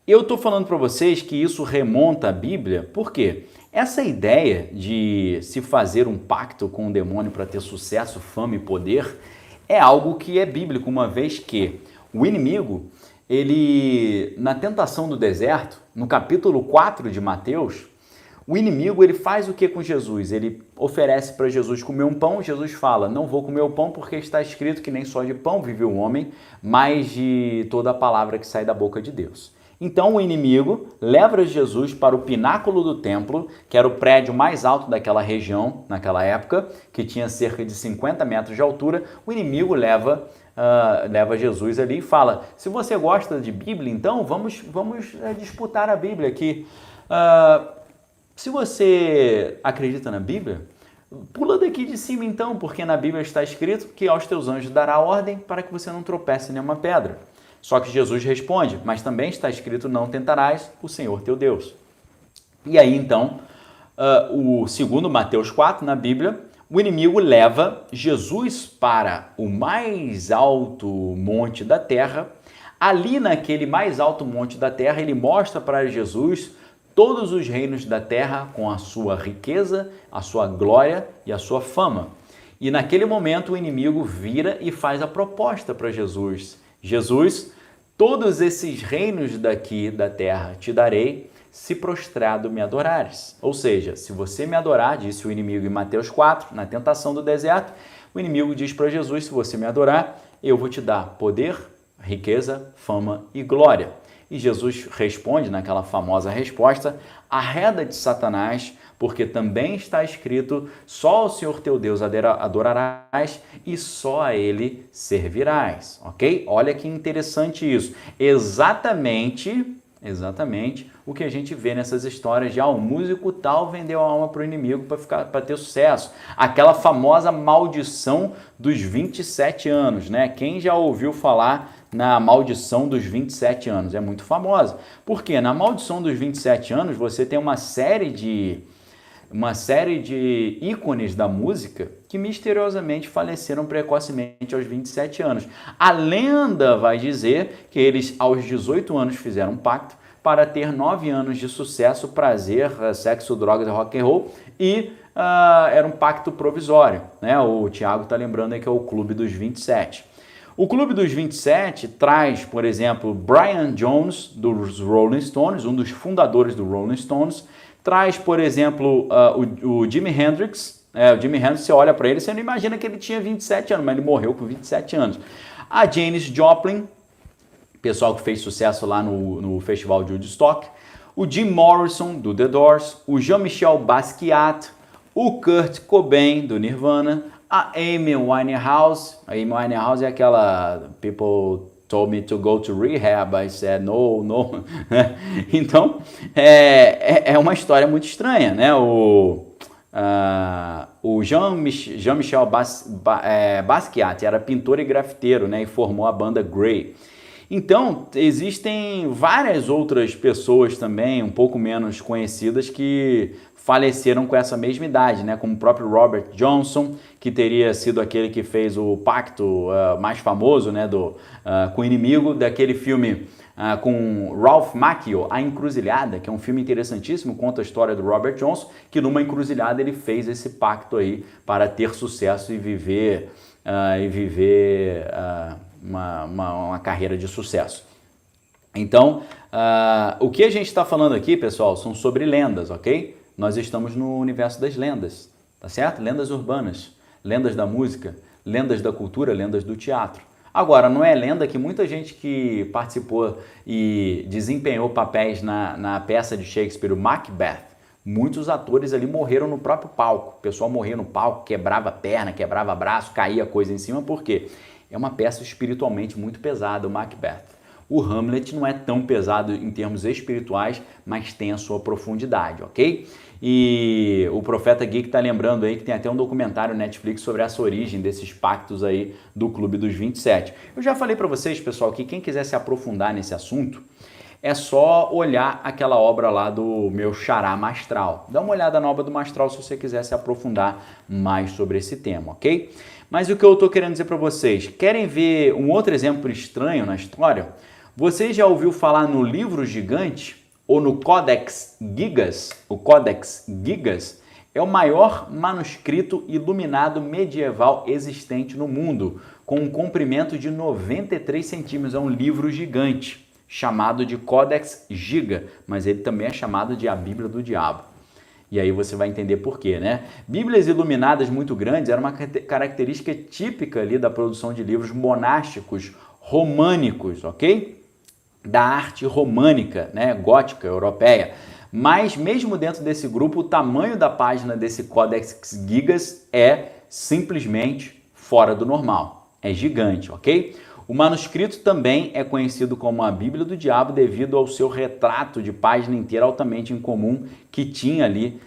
Eu estou falando para vocês que isso remonta à Bíblia, porque essa ideia de se fazer um pacto com o demônio para ter sucesso, fama e poder é algo que é bíblico, uma vez que o inimigo, ele, na tentação do deserto, no capítulo 4 de Mateus, o inimigo ele faz o que com Jesus? Ele oferece para Jesus comer um pão. Jesus fala, não vou comer o pão porque está escrito que nem só de pão vive o homem, mas de toda a palavra que sai da boca de Deus. Então o inimigo leva Jesus para o pináculo do templo, que era o prédio mais alto daquela região, naquela época, que tinha cerca de 50 metros de altura. O inimigo leva Jesus ali e fala: se você gosta de Bíblia, então vamos disputar a Bíblia aqui. Se você acredita na Bíblia, pula daqui de cima então, porque na Bíblia está escrito que aos teus anjos dará ordem para que você não tropece em nenhuma pedra. Só que Jesus responde: mas também está escrito: não tentarás o Senhor teu Deus. E aí então, segundo Mateus 4, na Bíblia, o inimigo leva Jesus para o mais alto monte da terra. Ali naquele mais alto monte da terra, ele mostra para Jesus todos os reinos da terra com a sua riqueza, a sua glória e a sua fama. E naquele momento o inimigo vira e faz a proposta para Jesus: Jesus, todos esses reinos daqui da terra te darei, se prostrado me adorares. Ou seja, se você me adorar, disse o inimigo em Mateus 4, na tentação do deserto, o inimigo diz para Jesus: se você me adorar, eu vou te dar poder, riqueza, fama e glória. E Jesus responde naquela famosa resposta: arreda de Satanás, porque também está escrito: só ao Senhor teu Deus adorarás e só a Ele servirás. Ok? Olha que interessante isso. Exatamente o que a gente vê nessas histórias de um músico tal vendeu a alma para o inimigo para ter sucesso. Aquela famosa maldição dos 27 anos, né? Quem já ouviu falar na maldição dos 27 anos? É muito famosa. Porque na maldição dos 27 anos você tem uma série de ícones da música que misteriosamente faleceram precocemente aos 27 anos. A lenda vai dizer que eles aos 18 anos fizeram um pacto para ter 9 anos de sucesso, prazer, sexo, drogas e rock and roll, e era um pacto provisório, né? O Thiago está lembrando aí que é o Clube dos 27. O Clube dos 27 traz, por exemplo, Brian Jones, dos Rolling Stones, um dos fundadores do Rolling Stones. Traz, por exemplo, o Jimi Hendrix. O Jimi Hendrix, você olha para ele, você não imagina que ele tinha 27 anos, mas ele morreu com 27 anos. A Janis Joplin, pessoal que fez sucesso lá no Festival de Woodstock. O Jim Morrison, do The Doors. O Jean-Michel Basquiat. O Kurt Cobain, do Nirvana. A Amy Winehouse. A Amy Winehouse é aquela people told me to go to rehab, I said no. Então, é uma história muito estranha, né? O Jean-Michel Basquiat era pintor e grafiteiro, né? E formou a banda Grey. Então, existem várias outras pessoas também, um pouco menos conhecidas, que faleceram com essa mesma idade, né? Como o próprio Robert Johnson, que teria sido aquele que fez o pacto mais famoso, né? Com o inimigo daquele filme com Ralph Macchio, A Encruzilhada, que é um filme interessantíssimo, conta a história do Robert Johnson, que numa encruzilhada ele fez esse pacto aí para ter sucesso e viver uma carreira de sucesso. Então, o que a gente está falando aqui, pessoal, são sobre lendas, ok? Nós estamos no universo das lendas, tá certo? Lendas urbanas, lendas da música, lendas da cultura, lendas do teatro. Agora, não é lenda que muita gente que participou e desempenhou papéis na peça de Shakespeare, o Macbeth, muitos atores ali morreram no próprio palco. O pessoal morria no palco, quebrava perna, quebrava braço, caía coisa em cima, por quê? É uma peça espiritualmente muito pesada, o Macbeth. O Hamlet não é tão pesado em termos espirituais, mas tem a sua profundidade, ok? E o Profeta Geek está lembrando aí que tem até um documentário Netflix sobre essa origem desses pactos aí do Clube dos 27. Eu já falei para vocês, pessoal, que quem quiser se aprofundar nesse assunto, é só olhar aquela obra lá do meu xará Mastral. Dá uma olhada na obra do Mastral se você quiser se aprofundar mais sobre esse tema, ok? Mas o que eu estou querendo dizer para vocês, querem ver um outro exemplo estranho na história? Você já ouviu falar no livro gigante ou no Codex Gigas? O Codex Gigas é o maior manuscrito iluminado medieval existente no mundo, com um comprimento de 93 centímetros. É um livro gigante, chamado de Codex Giga, mas ele também é chamado de a Bíblia do Diabo. E aí você vai entender por quê, né? Bíblias iluminadas muito grandes era uma característica típica ali da produção de livros monásticos românicos, ok? da arte românica, né, gótica, europeia. Mas mesmo dentro desse grupo, o tamanho da página desse Codex Gigas é simplesmente fora do normal. É gigante, ok? O manuscrito também é conhecido como a Bíblia do Diabo devido ao seu retrato de página inteira altamente incomum que tinha ali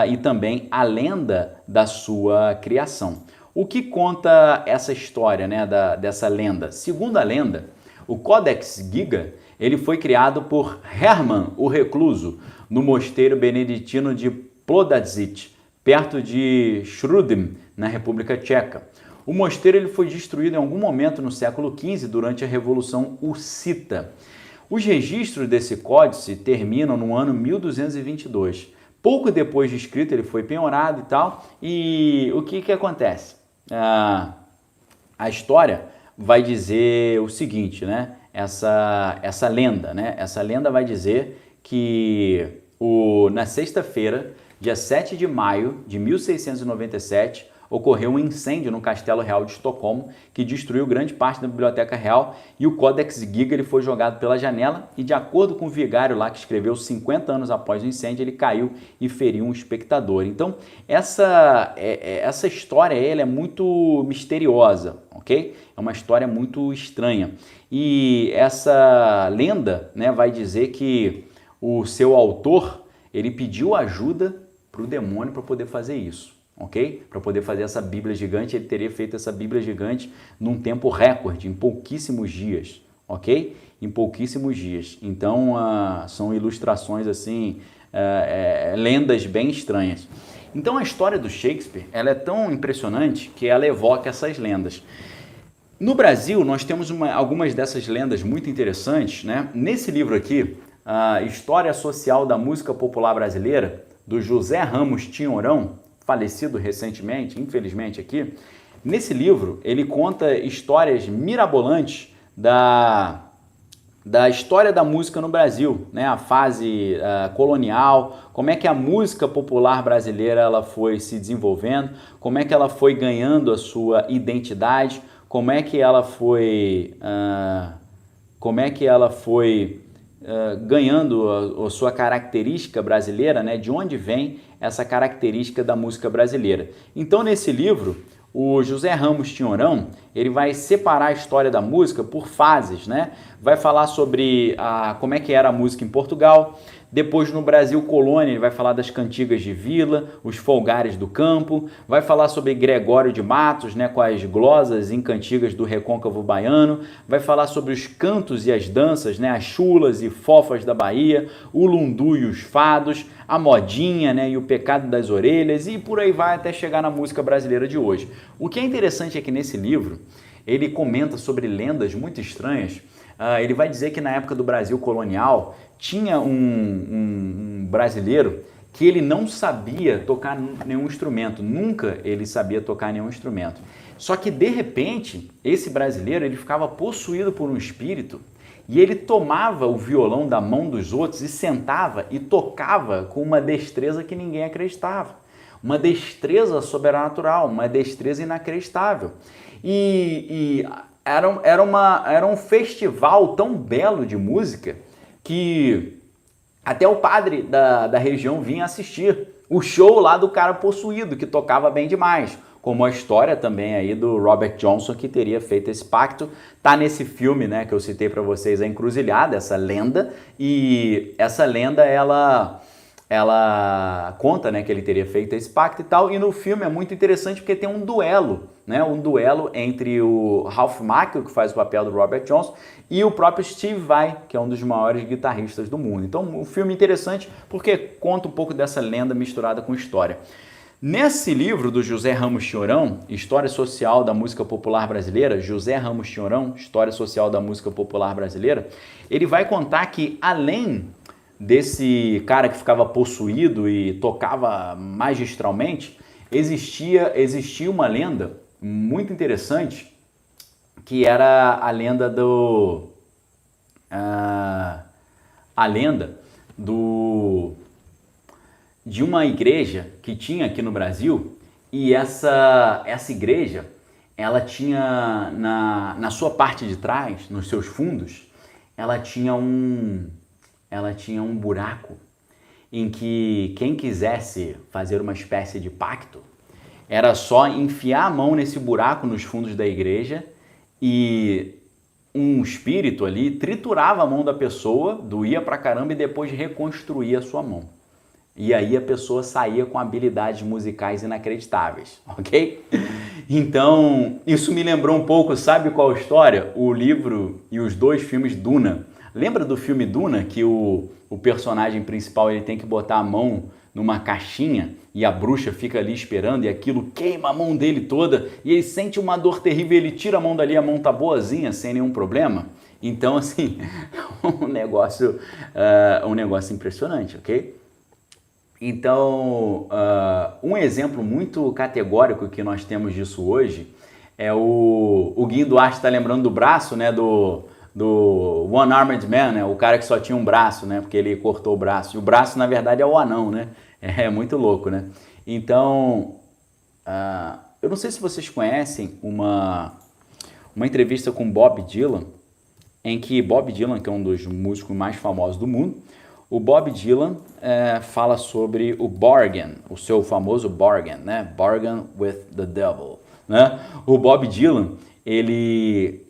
e também a lenda da sua criação. O que conta essa história, né, dessa lenda? Segundo a lenda, o Codex Giga ele foi criado por Hermann o Recluso no mosteiro beneditino de Plodazic, perto de Schrudym, na República Tcheca. O mosteiro ele foi destruído em algum momento no século XV durante a Revolução Hussita. Os registros desse códice terminam no ano 1222. Pouco depois de escrito ele foi penhorado e tal. E o que acontece? A história vai dizer o seguinte, né? Essa lenda, né? Essa lenda vai dizer que na sexta-feira, dia 7 de maio de 1697, ocorreu um incêndio no Castelo Real de Estocolmo que destruiu grande parte da Biblioteca Real e o Codex Giga ele foi jogado pela janela e, de acordo com o vigário lá que escreveu 50 anos após o incêndio, ele caiu e feriu um espectador. Então, essa história ela é muito misteriosa, ok? É uma história muito estranha. E essa lenda, né, vai dizer que o seu autor ele pediu ajuda para o demônio para poder fazer isso. Ok? Para poder fazer essa Bíblia gigante, ele teria feito essa Bíblia gigante num tempo recorde, em pouquíssimos dias, ok? Em pouquíssimos dias. Então, são ilustrações assim, lendas bem estranhas. Então, a história do Shakespeare, ela é tão impressionante que ela evoca essas lendas. No Brasil, nós temos algumas dessas lendas muito interessantes, né? Nesse livro aqui, a História Social da Música Popular Brasileira, do José Ramos Tinhorão, falecido recentemente, infelizmente aqui, nesse livro ele conta histórias mirabolantes da história da música no Brasil, né? A fase colonial, como é que a música popular brasileira ela foi se desenvolvendo, como é que ela foi ganhando a sua identidade, como é que ela foi ganhando a sua característica brasileira, né? De onde vem essa característica da música brasileira. Então, nesse livro, o José Ramos Tinhorão, ele vai separar a história da música por fases, né? Vai falar sobre como é que era a música em Portugal, depois no Brasil colônia ele vai falar das cantigas de vila, os folgares do campo, vai falar sobre Gregório de Matos, né, com as glosas em cantigas do recôncavo baiano, vai falar sobre os cantos e as danças, né, as chulas e fofas da Bahia, o lundu e os fados, a modinha, né, e o pecado das orelhas e por aí vai até chegar na música brasileira de hoje. O que é interessante é que nesse livro ele comenta sobre lendas muito estranhas. Ele vai dizer que na época do Brasil colonial tinha um brasileiro que ele não sabia tocar nenhum instrumento, nunca ele sabia tocar nenhum instrumento. Só que de repente, esse brasileiro ele ficava possuído por um espírito e ele tomava o violão da mão dos outros e sentava e tocava com uma destreza que ninguém acreditava. Uma destreza sobrenatural, uma destreza inacreditável. Era um festival tão belo de música que até o padre da região vinha assistir o show lá do cara possuído, que tocava bem demais. Como a história também aí do Robert Johnson, que teria feito esse pacto. Tá nesse filme, né, que eu citei para vocês, A Encruzilhada, essa lenda. E essa lenda, ela conta, né, que ele teria feito esse pacto e tal, e no filme é muito interessante porque tem um duelo, né, um duelo entre o Ralph Macchio, que faz o papel do Robert Johnson, e o próprio Steve Vai, que é um dos maiores guitarristas do mundo. Então, um filme interessante porque conta um pouco dessa lenda misturada com história. Nesse livro do José Ramos Tinhorão, História Social da Música Popular Brasileira, José Ramos Tinhorão, História Social da Música Popular Brasileira, ele vai contar que além desse cara que ficava possuído e tocava magistralmente, existia uma lenda muito interessante, que era a lenda de uma igreja que tinha aqui no Brasil, e essa igreja, ela tinha na sua parte de trás, nos seus fundos, ela tinha um buraco em que quem quisesse fazer uma espécie de pacto era só enfiar a mão nesse buraco nos fundos da igreja e um espírito ali triturava a mão da pessoa, doía pra caramba e depois reconstruía a sua mão. E aí a pessoa saía com habilidades musicais inacreditáveis, ok? Então, isso me lembrou um pouco, sabe qual história? O livro e os 2 filmes Duna. Lembra do filme Duna, que o personagem principal ele tem que botar a mão numa caixinha e a bruxa fica ali esperando e aquilo queima a mão dele toda e ele sente uma dor terrível, ele tira a mão dali, a mão tá boazinha, sem nenhum problema? Então, assim, um negócio impressionante, ok? Então, um exemplo muito categórico que nós temos disso hoje é o Guinho Duarte está lembrando do braço, né, do One Armed Man, né, o cara que só tinha um braço, né, porque ele cortou o braço. E o braço, na verdade, é o anão, né? É muito louco, né? Então, eu não sei se vocês conhecem uma entrevista com Bob Dylan, em que Bob Dylan, que é um dos músicos mais famosos do mundo, o Bob Dylan fala sobre o bargain, o seu famoso bargain, né? Bargain with the devil, né? O Bob Dylan, ele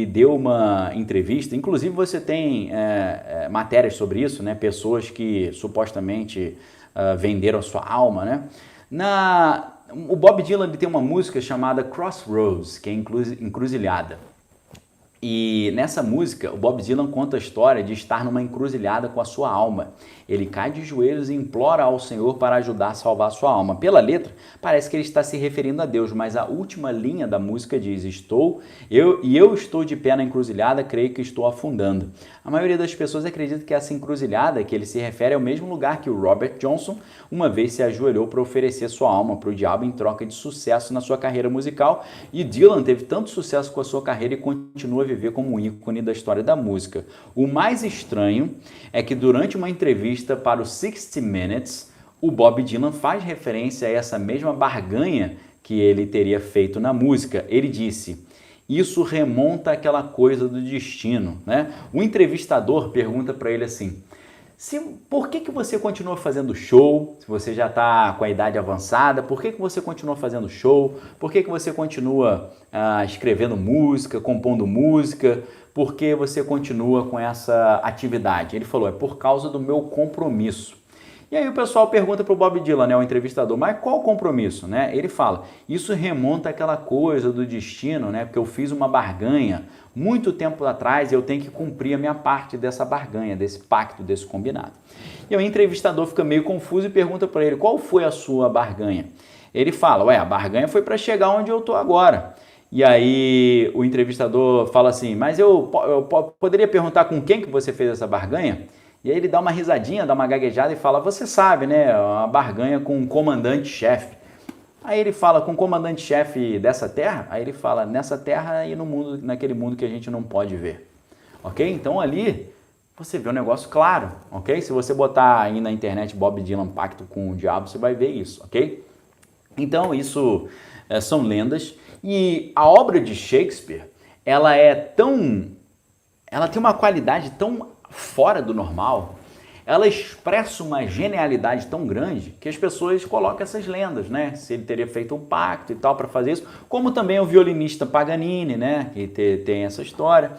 deu uma entrevista, inclusive você tem matérias sobre isso, né? Pessoas que supostamente venderam a sua alma, né? O Bob Dylan ele tem uma música chamada Crossroads, que é encruzilhada. E nessa música, o Bob Dylan conta a história de estar numa encruzilhada com a sua alma. Ele cai de joelhos e implora ao Senhor para ajudar a salvar a sua alma. Pela letra, parece que ele está se referindo a Deus, mas a última linha da música diz: eu estou de pé na encruzilhada, creio que estou afundando. A maioria das pessoas acredita que essa encruzilhada que ele se refere é o mesmo lugar que o Robert Johnson uma vez se ajoelhou para oferecer sua alma para o diabo em troca de sucesso na sua carreira musical, e Dylan teve tanto sucesso com a sua carreira e continua a viver como um ícone da história da música. O mais estranho é que durante uma entrevista para o 60 Minutes, o Bob Dylan faz referência a essa mesma barganha que ele teria feito na música. Ele disse: isso remonta àquela coisa do destino, né? O entrevistador pergunta para ele assim: por que você continua fazendo show? Se você já está com a idade avançada, por que você continua fazendo show? Por que você continua escrevendo música, compondo música? Por que você continua com essa atividade? Ele falou: é por causa do meu compromisso. E aí o pessoal pergunta para o Bob Dylan, né, o entrevistador, mas qual o compromisso, né? Ele fala: isso remonta àquela coisa do destino, né? Porque eu fiz uma barganha muito tempo atrás e eu tenho que cumprir a minha parte dessa barganha, desse pacto, desse combinado. E o entrevistador fica meio confuso e pergunta para ele: qual foi a sua barganha? Ele fala: a barganha foi para chegar onde eu estou agora. E aí o entrevistador fala assim: mas eu poderia perguntar com quem que você fez essa barganha? E aí ele dá uma risadinha, dá uma gaguejada e fala: você sabe, né, uma barganha com um comandante-chefe. Aí ele fala: com o comandante-chefe dessa terra? Aí ele fala: nessa terra e no mundo, naquele mundo que a gente não pode ver. Ok? Então ali você vê um negócio claro, ok? Se você botar aí na internet Bob Dylan Pacto com o Diabo, você vai ver isso, ok? Então isso são lendas. E a obra de Shakespeare, ela tem uma qualidade tão fora do normal, ela expressa uma genialidade tão grande que as pessoas colocam essas lendas, né? Se ele teria feito um pacto e tal para fazer isso, como também o violinista Paganini, né? Que tem essa história.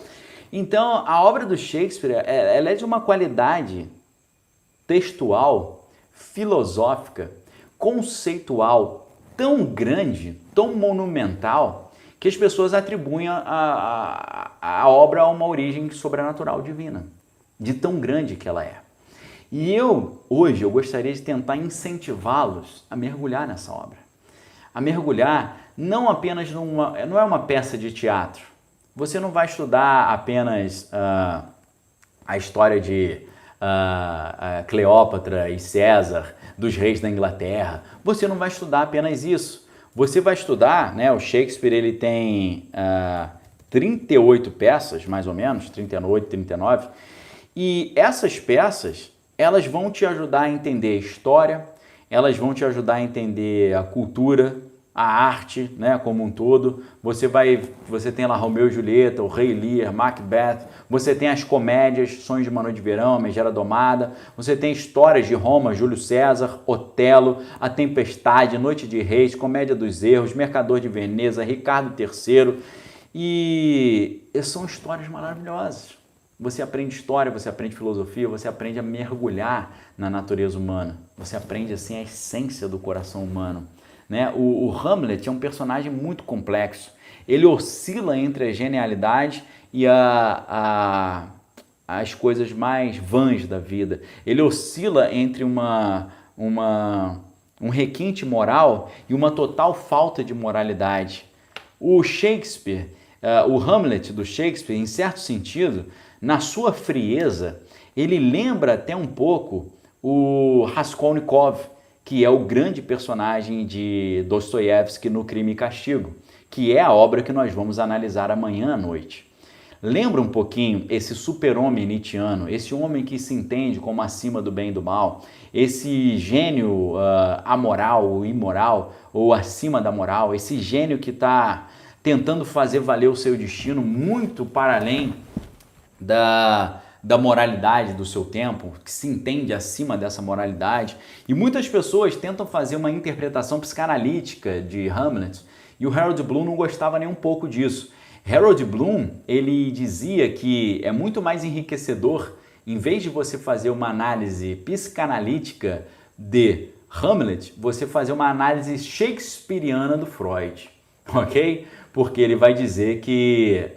Então, a obra do Shakespeare, ela é de uma qualidade textual, filosófica, conceitual tão grande, tão monumental, que as pessoas atribuem a obra a uma origem sobrenatural divina, de tão grande que ela é. E hoje, eu gostaria de tentar incentivá-los a mergulhar nessa obra. A mergulhar não apenas não é uma peça de teatro. Você não vai estudar apenas a história de Cleópatra e César, dos reis da Inglaterra. Você não vai estudar apenas isso. Você vai estudar, né, o Shakespeare ele tem 38 peças, mais ou menos, 38, 39, e essas peças, elas vão te ajudar a entender a história, elas vão te ajudar a entender a cultura, a arte, né, como um todo. Você tem lá Romeu e Julieta, o Rei Lear, Macbeth. Você tem as comédias, Sonhos de uma Noite de Verão, A Megera Domada. Você tem histórias de Roma, Júlio César, Otelo, A Tempestade, Noite de Reis, Comédia dos Erros, Mercador de Veneza, Ricardo III. E são histórias maravilhosas. Você aprende história, você aprende filosofia, você aprende a mergulhar na natureza humana. Você aprende assim a essência do coração humano. Né? O Hamlet é um personagem muito complexo. Ele oscila entre a genialidade e as coisas mais vãs da vida. Ele oscila entre um requinte moral e uma total falta de moralidade. O Shakespeare, o Hamlet do Shakespeare, em certo sentido, na sua frieza, ele lembra até um pouco o Raskolnikov, que é o grande personagem de Dostoiévski no Crime e Castigo, que é a obra que nós vamos analisar amanhã à noite. Lembra um pouquinho esse super-homem nietzschiano, esse homem que se entende como acima do bem e do mal, esse gênio amoral ou imoral, ou acima da moral, esse gênio que está tentando fazer valer o seu destino muito para além da moralidade do seu tempo, que se entende acima dessa moralidade. E muitas pessoas tentam fazer uma interpretação psicanalítica de Hamlet, e o Harold Bloom não gostava nem um pouco disso. Harold Bloom, ele dizia que é muito mais enriquecedor, em vez de você fazer uma análise psicanalítica de Hamlet, você fazer uma análise shakespeariana do Freud, ok? Porque ele vai dizer que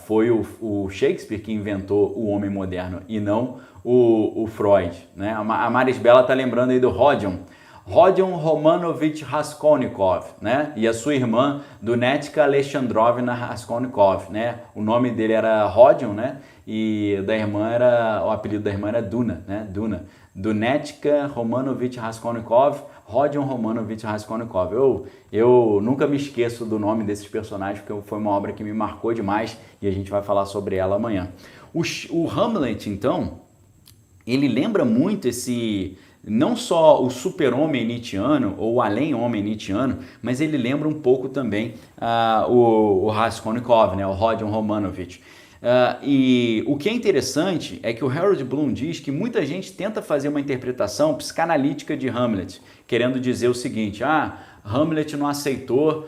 foi o Shakespeare que inventou o homem moderno e não o Freud, né? A Maris Bela está lembrando aí do Rodion Romanovich Raskolnikov, né? E a sua irmã, Dunetka Alexandrovna Raskolnikov, né? O nome dele era Rodion, né? E o apelido da irmã era Duna, né? Dunetka Romanovich Raskolnikov, Rodion Romanovich Raskolnikov. Eu nunca me esqueço do nome desses personagens, porque foi uma obra que me marcou demais e a gente vai falar sobre ela amanhã. O Hamlet, então, ele lembra muito não só o super-homem nietzschiano ou o além-homem nietzschiano, mas ele lembra um pouco também o Raskolnikov, né, o Rodion Romanovich. E o que é interessante é que o Harold Bloom diz que muita gente tenta fazer uma interpretação psicanalítica de Hamlet, querendo dizer o seguinte: Hamlet não aceitou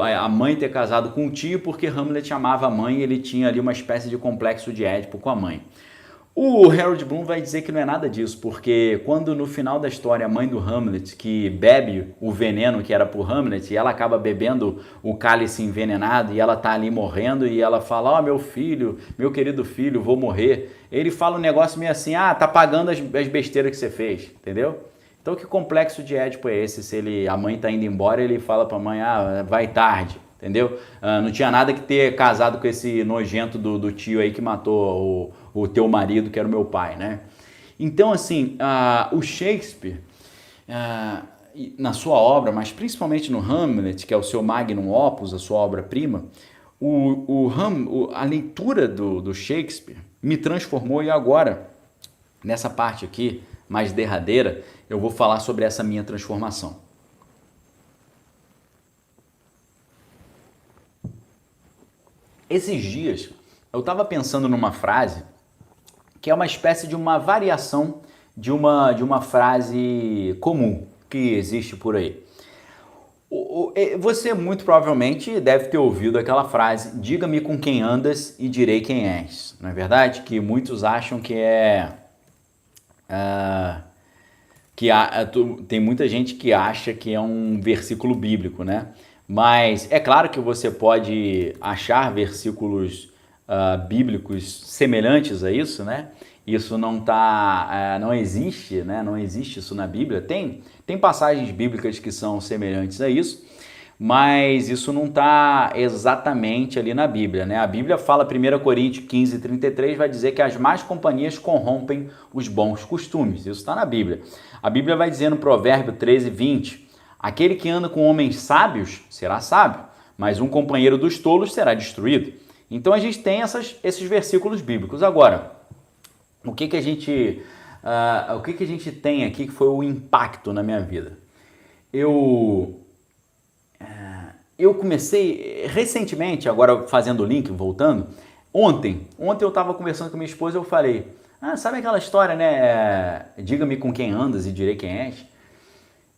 a mãe ter casado com o tio porque Hamlet amava a mãe e ele tinha ali uma espécie de complexo de Édipo com a mãe. O Harold Bloom vai dizer que não é nada disso, porque quando no final da história a mãe do Hamlet, que bebe o veneno que era pro Hamlet, e ela acaba bebendo o cálice envenenado, e ela tá ali morrendo, e ela fala: meu filho, meu querido filho, vou morrer. Ele fala um negócio meio assim: tá pagando as besteiras que você fez, entendeu? Então que complexo de Édipo é esse? Se a mãe tá indo embora, ele fala pra mãe: vai tarde. Entendeu? Não tinha nada que ter casado com esse nojento do tio aí que matou o teu marido, que era o meu pai, né? Então, assim, o Shakespeare, na sua obra, mas principalmente no Hamlet, que é o seu magnum opus, a sua obra-prima, a leitura do Shakespeare me transformou, e agora, nessa parte aqui, mais derradeira, eu vou falar sobre essa minha transformação. Esses dias, eu estava pensando numa frase que é uma espécie de uma variação de uma frase comum que existe por aí. Você muito provavelmente deve ter ouvido aquela frase: diga-me com quem andas e direi quem és. Não é verdade? Que muitos acham que tem muita gente que acha que é um versículo bíblico, né? Mas é claro que você pode achar versículos bíblicos semelhantes a isso, né? Isso não existe, né? Não existe isso na Bíblia. Tem passagens bíblicas que são semelhantes a isso, mas isso não está exatamente ali na Bíblia, né? A Bíblia fala, 1 Coríntios 15:33, vai dizer que as más companhias corrompem os bons costumes. Isso está na Bíblia. A Bíblia vai dizer no Provérbio 13:20, aquele que anda com homens sábios será sábio, mas um companheiro dos tolos será destruído. Então a gente tem esses versículos bíblicos. Agora, o que a gente tem aqui que foi o impacto na minha vida? Eu eu comecei recentemente, agora fazendo o link, voltando, ontem eu estava conversando com minha esposa e eu falei, sabe aquela história, né? Diga-me com quem andas e direi quem és.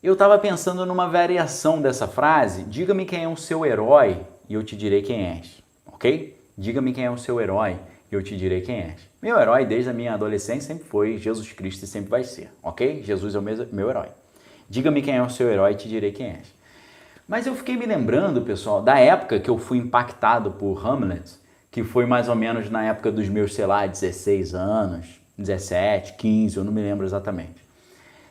Eu estava pensando numa variação dessa frase, diga-me quem é o seu herói e eu te direi quem és, ok? Diga-me quem é o seu herói e eu te direi quem és. Meu herói desde a minha adolescência sempre foi Jesus Cristo e sempre vai ser, ok? Jesus é o meu herói. Diga-me quem é o seu herói e te direi quem és. Mas eu fiquei me lembrando, pessoal, da época que eu fui impactado por Hamlet, que foi mais ou menos na época dos meus, sei lá, 16 anos, 17, 15, eu não me lembro exatamente.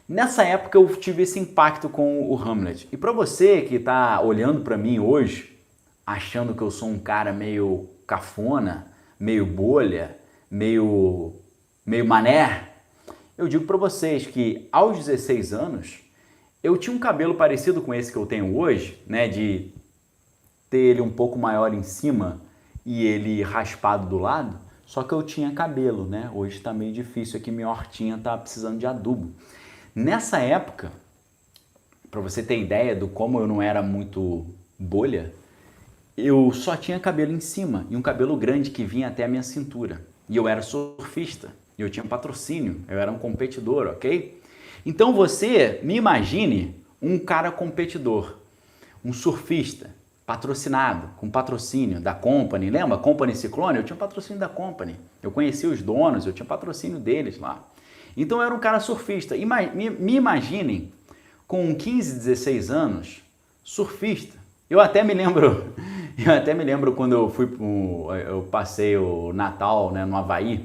Nessa época eu tive esse impacto com o Hamlet. E para você que está olhando para mim hoje, achando que eu sou um cara meio cafona, meio bolha, meio mané, eu digo para vocês que aos 16 anos eu tinha um cabelo parecido com esse que eu tenho hoje, né, de ter ele um pouco maior em cima e ele raspado do lado, só que eu tinha cabelo, né? Hoje está meio difícil aqui, minha hortinha tá precisando de adubo. Nessa época, para você ter ideia do como eu não era muito bolha, eu só tinha cabelo em cima e um cabelo grande que vinha até a minha cintura. E eu era surfista, e eu tinha patrocínio, eu era um competidor, ok? Então você me imagine um cara competidor, um surfista, patrocinado, com patrocínio da Company, lembra? Company Ciclone? Eu tinha patrocínio da Company, eu conhecia os donos, eu tinha patrocínio deles lá. Então eu era um cara surfista. Me imaginem com 15, 16 anos, surfista. Eu até me lembro quando eu passei o Natal, né, no Havaí.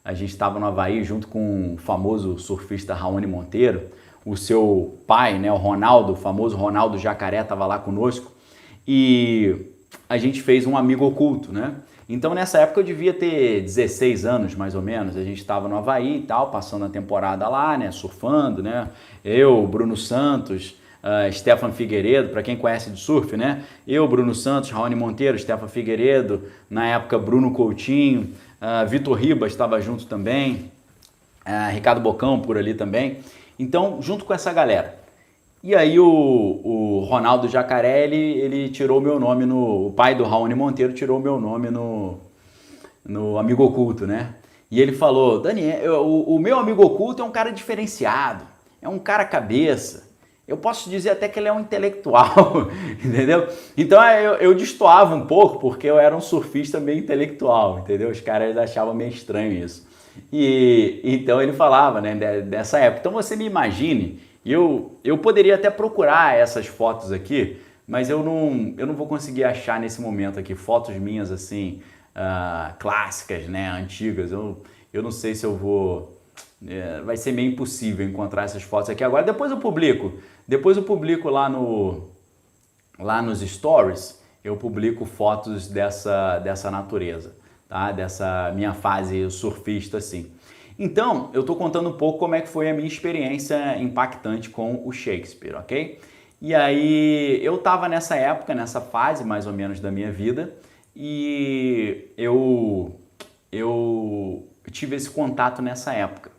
A gente estava no Havaí junto com o famoso surfista Raoni Monteiro. O seu pai, né, o Ronaldo, o famoso Ronaldo Jacaré, estava lá conosco. E a gente fez um amigo oculto, né? Então nessa época eu devia ter 16 anos mais ou menos, a gente estava no Havaí e tal, passando a temporada lá, né, surfando, né, eu, Bruno Santos, Stefan Figueiredo, para quem conhece de surf, né, eu, Bruno Santos, Raoni Monteiro, Stefan Figueiredo, na época Bruno Coutinho, Vitor Ribas estava junto também, Ricardo Bocão por ali também, então junto com essa galera. E aí o Ronaldo Jacaré, ele tirou meu nome o pai do Raoni Monteiro tirou meu nome no amigo oculto, né? E ele falou, Daniel, o meu amigo oculto é um cara diferenciado, é um cara cabeça, eu posso dizer até que ele é um intelectual, entendeu? Então eu destoava um pouco, porque eu era um surfista meio intelectual, entendeu? Os caras achavam meio estranho isso. E então ele falava, né, dessa época. Então você me imagine, eu poderia até procurar essas fotos aqui, mas eu não vou conseguir achar nesse momento aqui fotos minhas assim, clássicas, né, antigas. Eu não sei se eu vou... vai ser meio impossível encontrar essas fotos aqui agora. Depois eu publico lá nos stories, eu publico fotos dessa natureza, tá? Dessa minha fase surfista assim. Então, eu estou contando um pouco como é que foi a minha experiência impactante com o Shakespeare, ok? E aí, eu estava nessa época, nessa fase mais ou menos da minha vida, e eu tive esse contato nessa época.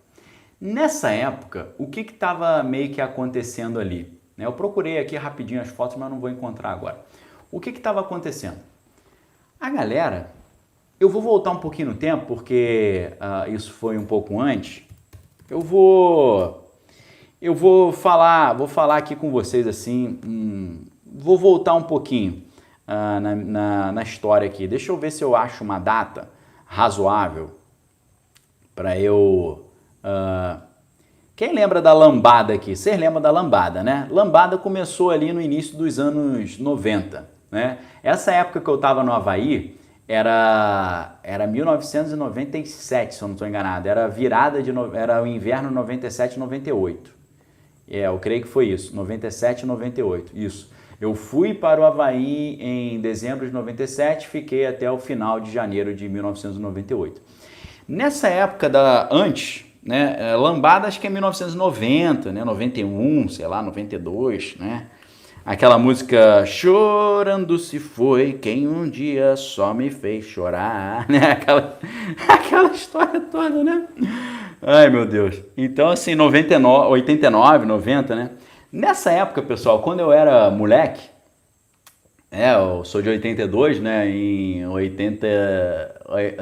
Nessa época, o que estava meio que acontecendo ali? Eu procurei aqui rapidinho as fotos, mas não vou encontrar agora. O que estava acontecendo? A galera... Eu vou voltar um pouquinho no tempo, porque isso foi um pouco antes. Eu vou falar aqui com vocês assim, vou voltar um pouquinho na história aqui. Deixa eu ver se eu acho uma data razoável para eu... quem lembra da lambada aqui? Vocês lembram da lambada, né? Lambada começou ali no início dos anos 90, né? Essa época que eu estava no Havaí, era 1997, se eu não estou enganado. Era era o inverno 97, 98. Eu creio que foi isso, 97 e 98, isso. Eu fui para o Havaí em dezembro de 97, fiquei até o final de janeiro de 1998. Nessa época antes, né, lambada acho que é 1990, né, 91, sei lá, 92, né? Aquela música Chorando se foi quem um dia só me fez chorar, né? Aquela história toda, né? Ai, meu Deus. Então, assim, 99, 89, 90, né? Nessa época, pessoal, quando eu era moleque, Eu sou de 82, né? Em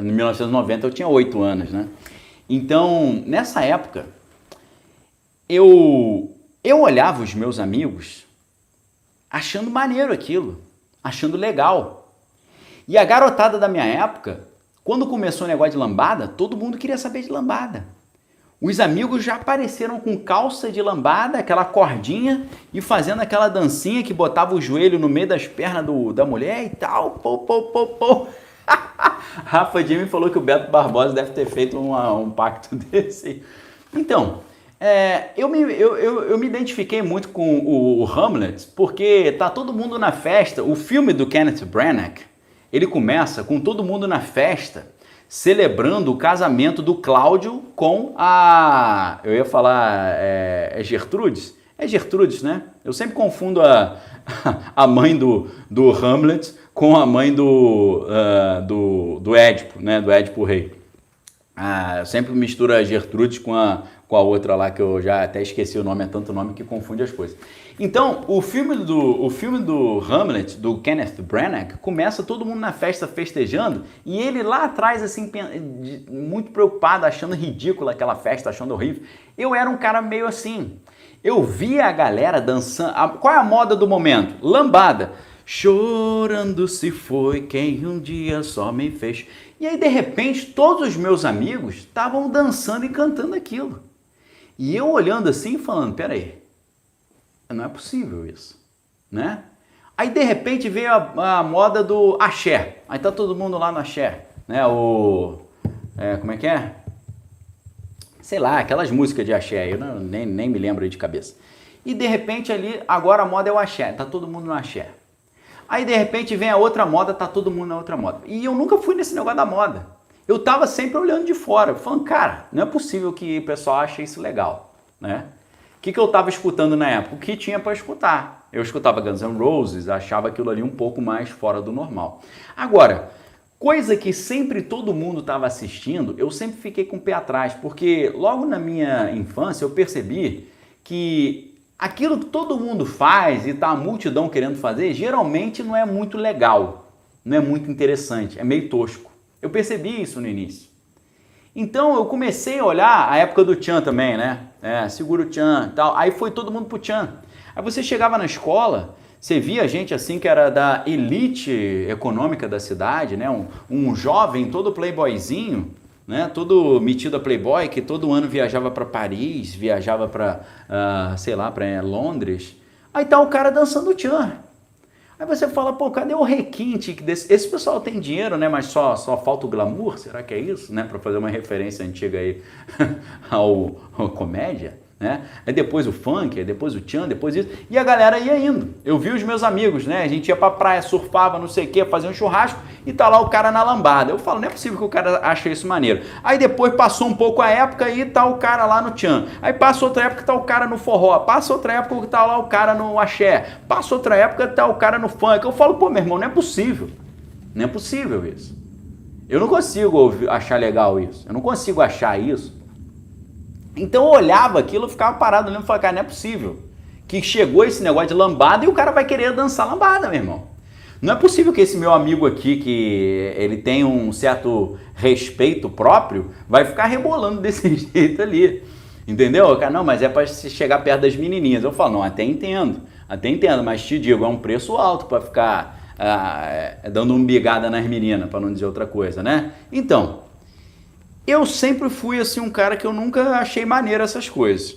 1990 eu tinha 8 anos, né? Então, nessa época, eu olhava os meus amigos achando maneiro aquilo, achando legal. E a garotada da minha época, quando começou o negócio de lambada, todo mundo queria saber de lambada. Os amigos já apareceram com calça de lambada, aquela cordinha e fazendo aquela dancinha que botava o joelho no meio das pernas da mulher e tal. Pô, pô, pô, pô. Rafa Jimmy falou que o Beto Barbosa deve ter feito um pacto desse. Então, eu me identifiquei muito com o Hamlet, porque tá todo mundo na festa. O filme do Kenneth Branagh, ele começa com todo mundo na festa, celebrando o casamento do Cláudio com a... Eu ia falar... É Gertrudes? É Gertrudes, né? Eu sempre confundo a mãe do Hamlet com a mãe do Édipo, né? Do Édipo Rei. Eu sempre misturo a Gertrudes com a outra lá, que eu já até esqueci o nome, é tanto nome que confunde as coisas. Então, o filme do Hamlet, do Kenneth Branagh, começa todo mundo na festa festejando e ele lá atrás, assim, muito preocupado, achando ridícula aquela festa, achando horrível. Eu era um cara meio assim. Eu via a galera dançando. Qual é a moda do momento? Lambada. Chorando se foi quem um dia só me fez. E aí, de repente, todos os meus amigos estavam dançando e cantando aquilo. E eu olhando assim, falando, peraí, não é possível isso, né? Aí, de repente, veio a moda do axé. Aí tá todo mundo lá no axé, né? Como é que é? Sei lá, aquelas músicas de axé, eu nem me lembro aí de cabeça. E, de repente, ali, agora a moda é o axé, tá todo mundo no axé. Aí, de repente, vem a outra moda, tá todo mundo na outra moda. E eu nunca fui nesse negócio da moda. Eu tava sempre olhando de fora, falando, cara, não é possível que o pessoal ache isso legal, né? O que eu tava escutando na época? O que tinha para escutar. Eu escutava Guns N' Roses, achava aquilo ali um pouco mais fora do normal. Agora, coisa que sempre todo mundo estava assistindo, eu sempre fiquei com o pé atrás, porque logo na minha infância eu percebi que aquilo que todo mundo faz e tá a multidão querendo fazer, geralmente não é muito legal, não é muito interessante, é meio tosco. Eu percebi isso no início. Então eu comecei a olhar a época do Tchan também, né? Segura o Tchan e tal. Aí foi todo mundo pro Tchan. Aí você chegava na escola, você via gente assim que era da elite econômica da cidade, né? Um jovem todo playboyzinho, né? Todo metido a playboy, que todo ano viajava para Paris, viajava para, sei lá, para Londres. Aí tá o cara dançando o Tchan. Aí você fala, pô, cadê o requinte desse? Esse pessoal tem dinheiro, né? Mas só falta o glamour? Será que é isso, né? Para fazer uma referência antiga aí ao comédia, né? Aí depois o funk, aí depois o tchan, depois isso. E a galera ia indo. Eu vi os meus amigos, né? A gente ia pra praia, surfava, não sei o quê, fazia um churrasco e tá lá o cara na lambada. Eu falo, não é possível que o cara ache isso maneiro. Aí depois passou um pouco a época e tá o cara lá no tchan. Aí passa outra época que tá o cara no forró. Passa outra época que tá lá o cara no axé. Passa outra época que tá o cara no funk. Eu falo, pô, meu irmão, não é possível. Não é possível isso. Eu não consigo achar legal isso. Eu não consigo achar isso. Então eu olhava aquilo, eu ficava parado olhando e falava, cara, não é possível que chegou esse negócio de lambada e o cara vai querer dançar lambada, meu irmão. Não é possível que esse meu amigo aqui, que ele tem um certo respeito próprio, vai ficar rebolando desse jeito ali. Entendeu? Cara, não, mas é para chegar perto das menininhas. Eu falo, não, até entendo, mas te digo, é um preço alto para ficar dando umbigada nas meninas, para não dizer outra coisa, né? Então, eu sempre fui assim um cara que eu nunca achei maneiro essas coisas.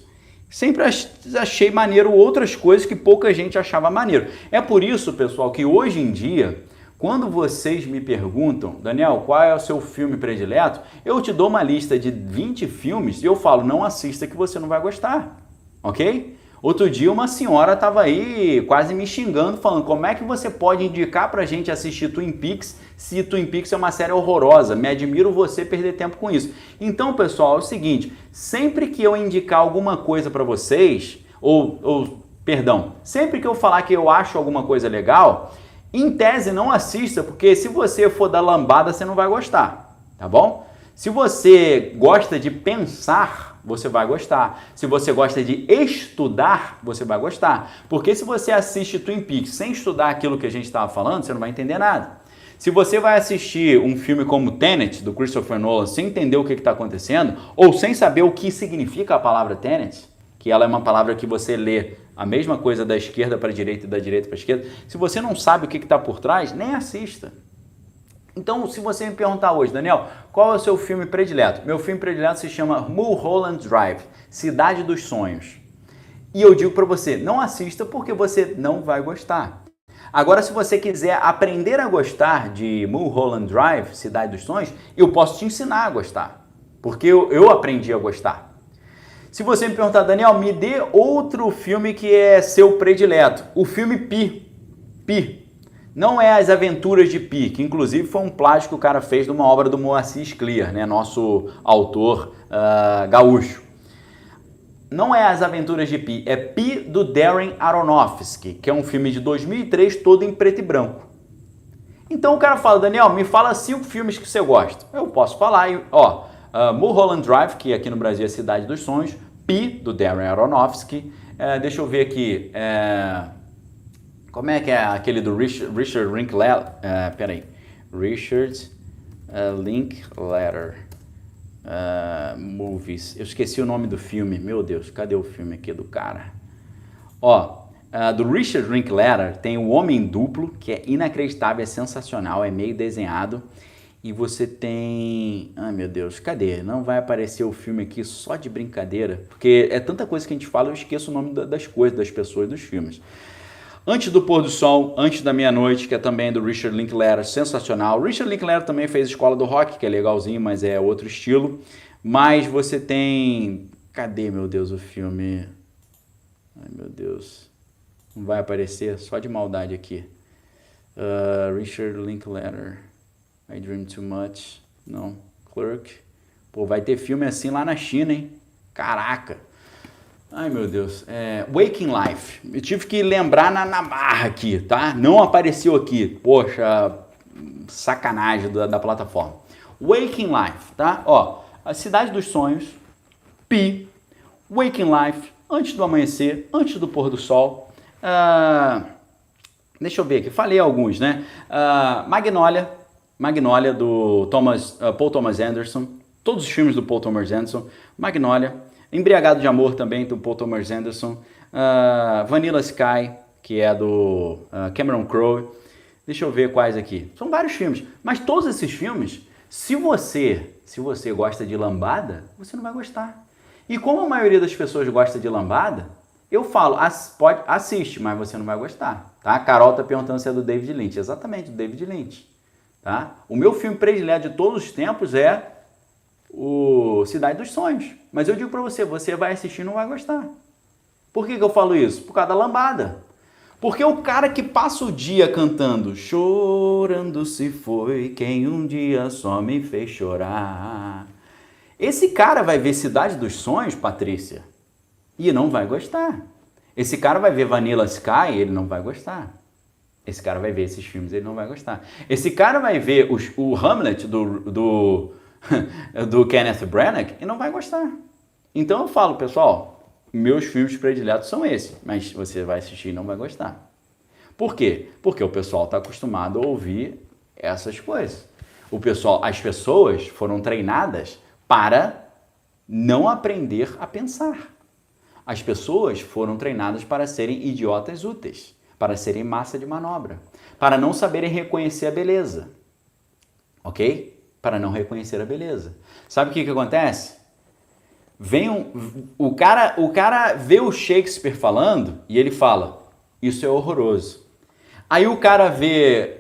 Sempre achei maneiro outras coisas que pouca gente achava maneiro. É por isso, pessoal, que hoje em dia, quando vocês me perguntam, Daniel, qual é o seu filme predileto? Eu te dou uma lista de 20 filmes e eu falo, não assista que você não vai gostar, ok? Outro dia uma senhora estava aí quase me xingando, falando como é que você pode indicar pra gente assistir Twin Peaks se Twin Peaks é uma série horrorosa? Me admiro você perder tempo com isso. Então, pessoal, é o seguinte, sempre que eu indicar alguma coisa pra vocês, sempre que eu falar que eu acho alguma coisa legal, em tese não assista, porque se você for da lambada, você não vai gostar, tá bom? Se você gosta de pensar, você vai gostar. Se você gosta de estudar, você vai gostar. Porque se você assiste Twin Peaks sem estudar aquilo que a gente estava falando, você não vai entender nada. Se você vai assistir um filme como Tenet, do Christopher Nolan, sem entender o que está acontecendo, ou sem saber o que significa a palavra Tenet, que ela é uma palavra que você lê a mesma coisa da esquerda para a direita e da direita para a esquerda, se você não sabe o que está por trás, nem assista. Então, se você me perguntar hoje, Daniel, qual é o seu filme predileto? Meu filme predileto se chama Mulholland Drive, Cidade dos Sonhos. E eu digo para você, não assista porque você não vai gostar. Agora, se você quiser aprender a gostar de Mulholland Drive, Cidade dos Sonhos, eu posso te ensinar a gostar, porque eu aprendi a gostar. Se você me perguntar, Daniel, me dê outro filme que é seu predileto. O filme Pi. Pi. Não é As Aventuras de Pi, que inclusive foi um plágio que o cara fez de uma obra do Moacir Scliar, né, nosso autor gaúcho. Não é As Aventuras de Pi, é Pi do Darren Aronofsky, que é um filme de 2003 todo em preto e branco. Então o cara fala, Daniel, me fala 5 filmes que você gosta. Eu posso falar, ó, Mulholland Drive, que aqui no Brasil é Cidade dos Sonhos, Pi do Darren Aronofsky, deixa eu ver aqui, como é que é aquele do Richard Linklater? Peraí, Richard Linklater. Movies. Eu esqueci o nome do filme. Meu Deus, cadê o filme aqui do cara? Ó, do Richard Linklater tem O Homem Duplo, que é inacreditável, é sensacional, é meio desenhado. E você tem... Ai, meu Deus, cadê? Não vai aparecer o filme aqui só de brincadeira, porque é tanta coisa que a gente fala, eu esqueço o nome das coisas, das pessoas, dos filmes. Antes do Pôr do Sol, Antes da Meia-Noite, que é também do Richard Linklater, sensacional. Richard Linklater também fez Escola do Rock, que é legalzinho, mas é outro estilo. Mas você tem... Cadê, meu Deus, o filme? Ai, meu Deus. Não vai aparecer, só de maldade aqui. Richard Linklater. I Dream Too Much. Não. Clerk. Pô, vai ter filme assim lá na China, hein? Caraca. Ai, meu Deus. Waking Life. Eu tive que lembrar na marra aqui, tá? Não apareceu aqui. Poxa, sacanagem da plataforma. Waking Life, tá? Ó, A Cidade dos Sonhos, Pi, Waking Life, Antes do Amanhecer, Antes do Pôr do Sol. Deixa eu ver aqui. Falei alguns, né? Magnolia do Paul Thomas Anderson. Todos os filmes do Paul Thomas Anderson. Magnolia. Embriagado de Amor também, do Paul Thomas Anderson. Vanilla Sky, que é do Cameron Crowe. Deixa eu ver quais aqui. São vários filmes. Mas todos esses filmes, se você gosta de lambada, você não vai gostar. E como a maioria das pessoas gosta de lambada, eu falo, assiste, mas você não vai gostar. Tá? A Carol tá perguntando se é do David Lynch. Exatamente, do David Lynch. Tá? O meu filme predileto de todos os tempos é o Cidade dos Sonhos. Mas eu digo pra você, você vai assistir e não vai gostar. Por que eu falo isso? Por causa da lambada. Porque o cara que passa o dia cantando chorando se foi quem um dia só me fez chorar. Esse cara vai ver Cidade dos Sonhos, Patrícia, e não vai gostar. Esse cara vai ver Vanilla Sky e ele não vai gostar. Esse cara vai ver esses filmes e ele não vai gostar. Esse cara vai ver o Hamlet do Kenneth Branagh e não vai gostar. Então eu falo, pessoal, meus filmes prediletos são esses, mas você vai assistir e não vai gostar. Por quê? Porque o pessoal está acostumado a ouvir essas coisas. As pessoas foram treinadas para não aprender a pensar. As pessoas foram treinadas para serem idiotas úteis, para serem massa de manobra, para não saberem reconhecer a beleza. Ok? Para não reconhecer a beleza. Sabe o que acontece? O cara vê o Shakespeare falando e ele fala, isso é horroroso. Aí o cara vê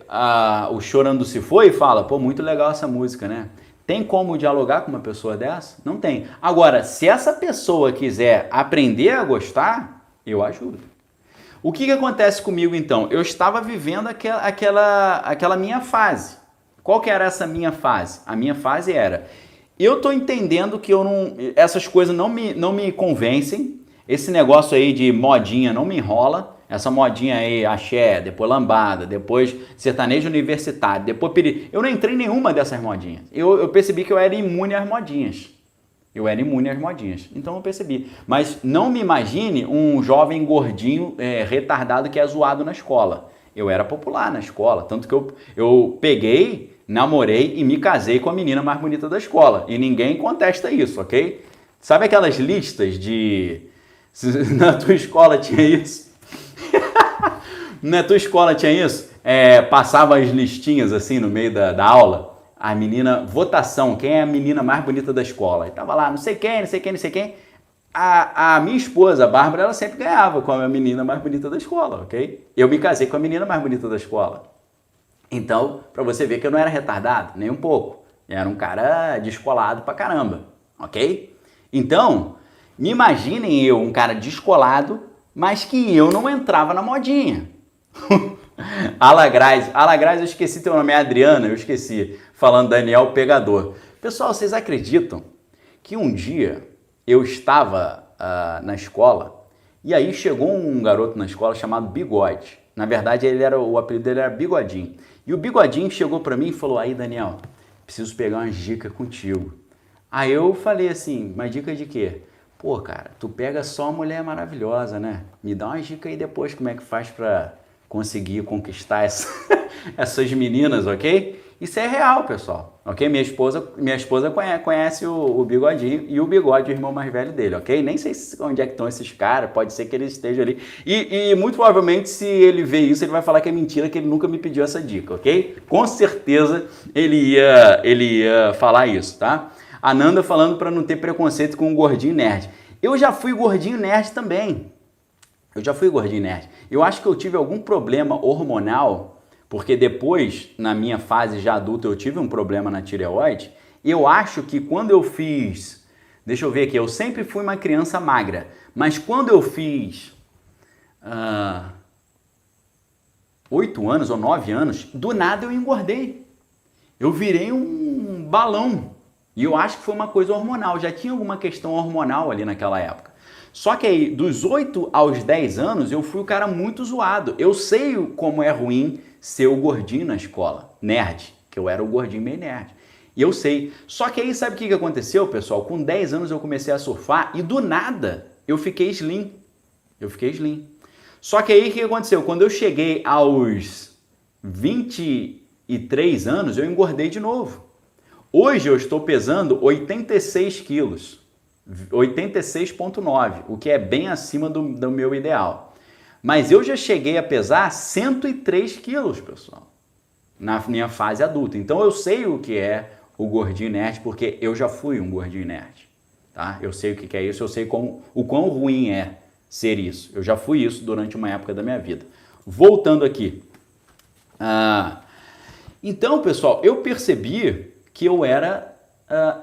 o Chorando Se Foi e fala, pô, muito legal essa música, né? Tem como dialogar com uma pessoa dessa? Não tem. Agora, se essa pessoa quiser aprender a gostar, eu ajudo. O que acontece comigo então? Eu estava vivendo aquela minha fase. Qual que era essa minha fase? A minha fase era, eu estou entendendo que essas coisas não me convencem, esse negócio aí de modinha não me enrola, essa modinha aí, axé, depois lambada, depois sertanejo universitário, depois eu não entrei em nenhuma dessas modinhas. Eu percebi que eu era imune às modinhas. Eu era imune às modinhas. Então eu percebi. Mas não me imagine um jovem gordinho retardado que é zoado na escola. Eu era popular na escola. Tanto que eu peguei, namorei e me casei com a menina mais bonita da escola. E ninguém contesta isso, ok? Sabe aquelas listas de... Na tua escola tinha isso? Na tua escola tinha isso? Passava as listinhas assim no meio da aula. A menina, votação, quem é a menina mais bonita da escola? E tava lá, não sei quem, não sei quem, não sei quem. A minha esposa, a Bárbara, ela sempre ganhava com a menina mais bonita da escola, ok? Eu me casei com a menina mais bonita da escola. Então, pra você ver que eu não era retardado, nem um pouco. Eu era um cara descolado pra caramba, ok? Então, me imaginem eu, um cara descolado, mas que eu não entrava na modinha. Alagraz, eu esqueci teu nome, é Adriana, eu esqueci, falando Daniel Pegador. Pessoal, vocês acreditam que um dia eu estava na escola e aí chegou um garoto na escola chamado Bigode. Na verdade, o apelido dele era Bigodinho. E o Bigodinho chegou para mim e falou, aí Daniel, preciso pegar umas dicas contigo. Aí eu falei assim, mas dica de quê? Pô, cara, tu pega só mulher maravilhosa, né? Me dá umas dicas aí depois, como é que faz pra conseguir conquistar essas meninas, ok? Isso é real, pessoal, ok? Minha esposa conhece o Bigodinho e o Bigode, o irmão mais velho dele, ok? Nem sei onde é que estão esses caras, pode ser que eles estejam ali. E muito provavelmente, se ele ver isso, ele vai falar que é mentira, que ele nunca me pediu essa dica, ok? Com certeza ele ia falar isso, tá? A Nanda falando para não ter preconceito com o gordinho nerd. Eu já fui gordinho nerd também. Eu acho que eu tive algum problema hormonal, porque depois, na minha fase já adulta, eu tive um problema na tireoide. Eu acho que quando eu fiz... Deixa eu ver aqui, eu sempre fui uma criança magra. Mas quando eu fiz 8 anos ou 9 anos, do nada eu engordei. Eu virei um balão. E eu acho que foi uma coisa hormonal, já tinha alguma questão hormonal ali naquela época. Só que aí, dos 8 aos 10 anos, eu fui o cara muito zoado. Eu sei como é ruim ser o gordinho na escola, nerd, que eu era o gordinho meio nerd. E eu sei. Só que aí, sabe o que aconteceu, pessoal? Com 10 anos eu comecei a surfar e do nada eu fiquei slim. Só que aí, o que aconteceu? Quando eu cheguei aos 23 anos, eu engordei de novo. Hoje eu estou pesando 86 quilos, 86,9, o que é bem acima do meu ideal. Mas eu já cheguei a pesar 103 quilos, pessoal, na minha fase adulta. Então eu sei o que é o gordinho nerd, porque eu já fui um gordinho nerd. Tá? Eu sei o que é isso, eu sei o quão ruim é ser isso. Eu já fui isso durante uma época da minha vida. Voltando aqui. Então, pessoal, eu percebi que eu era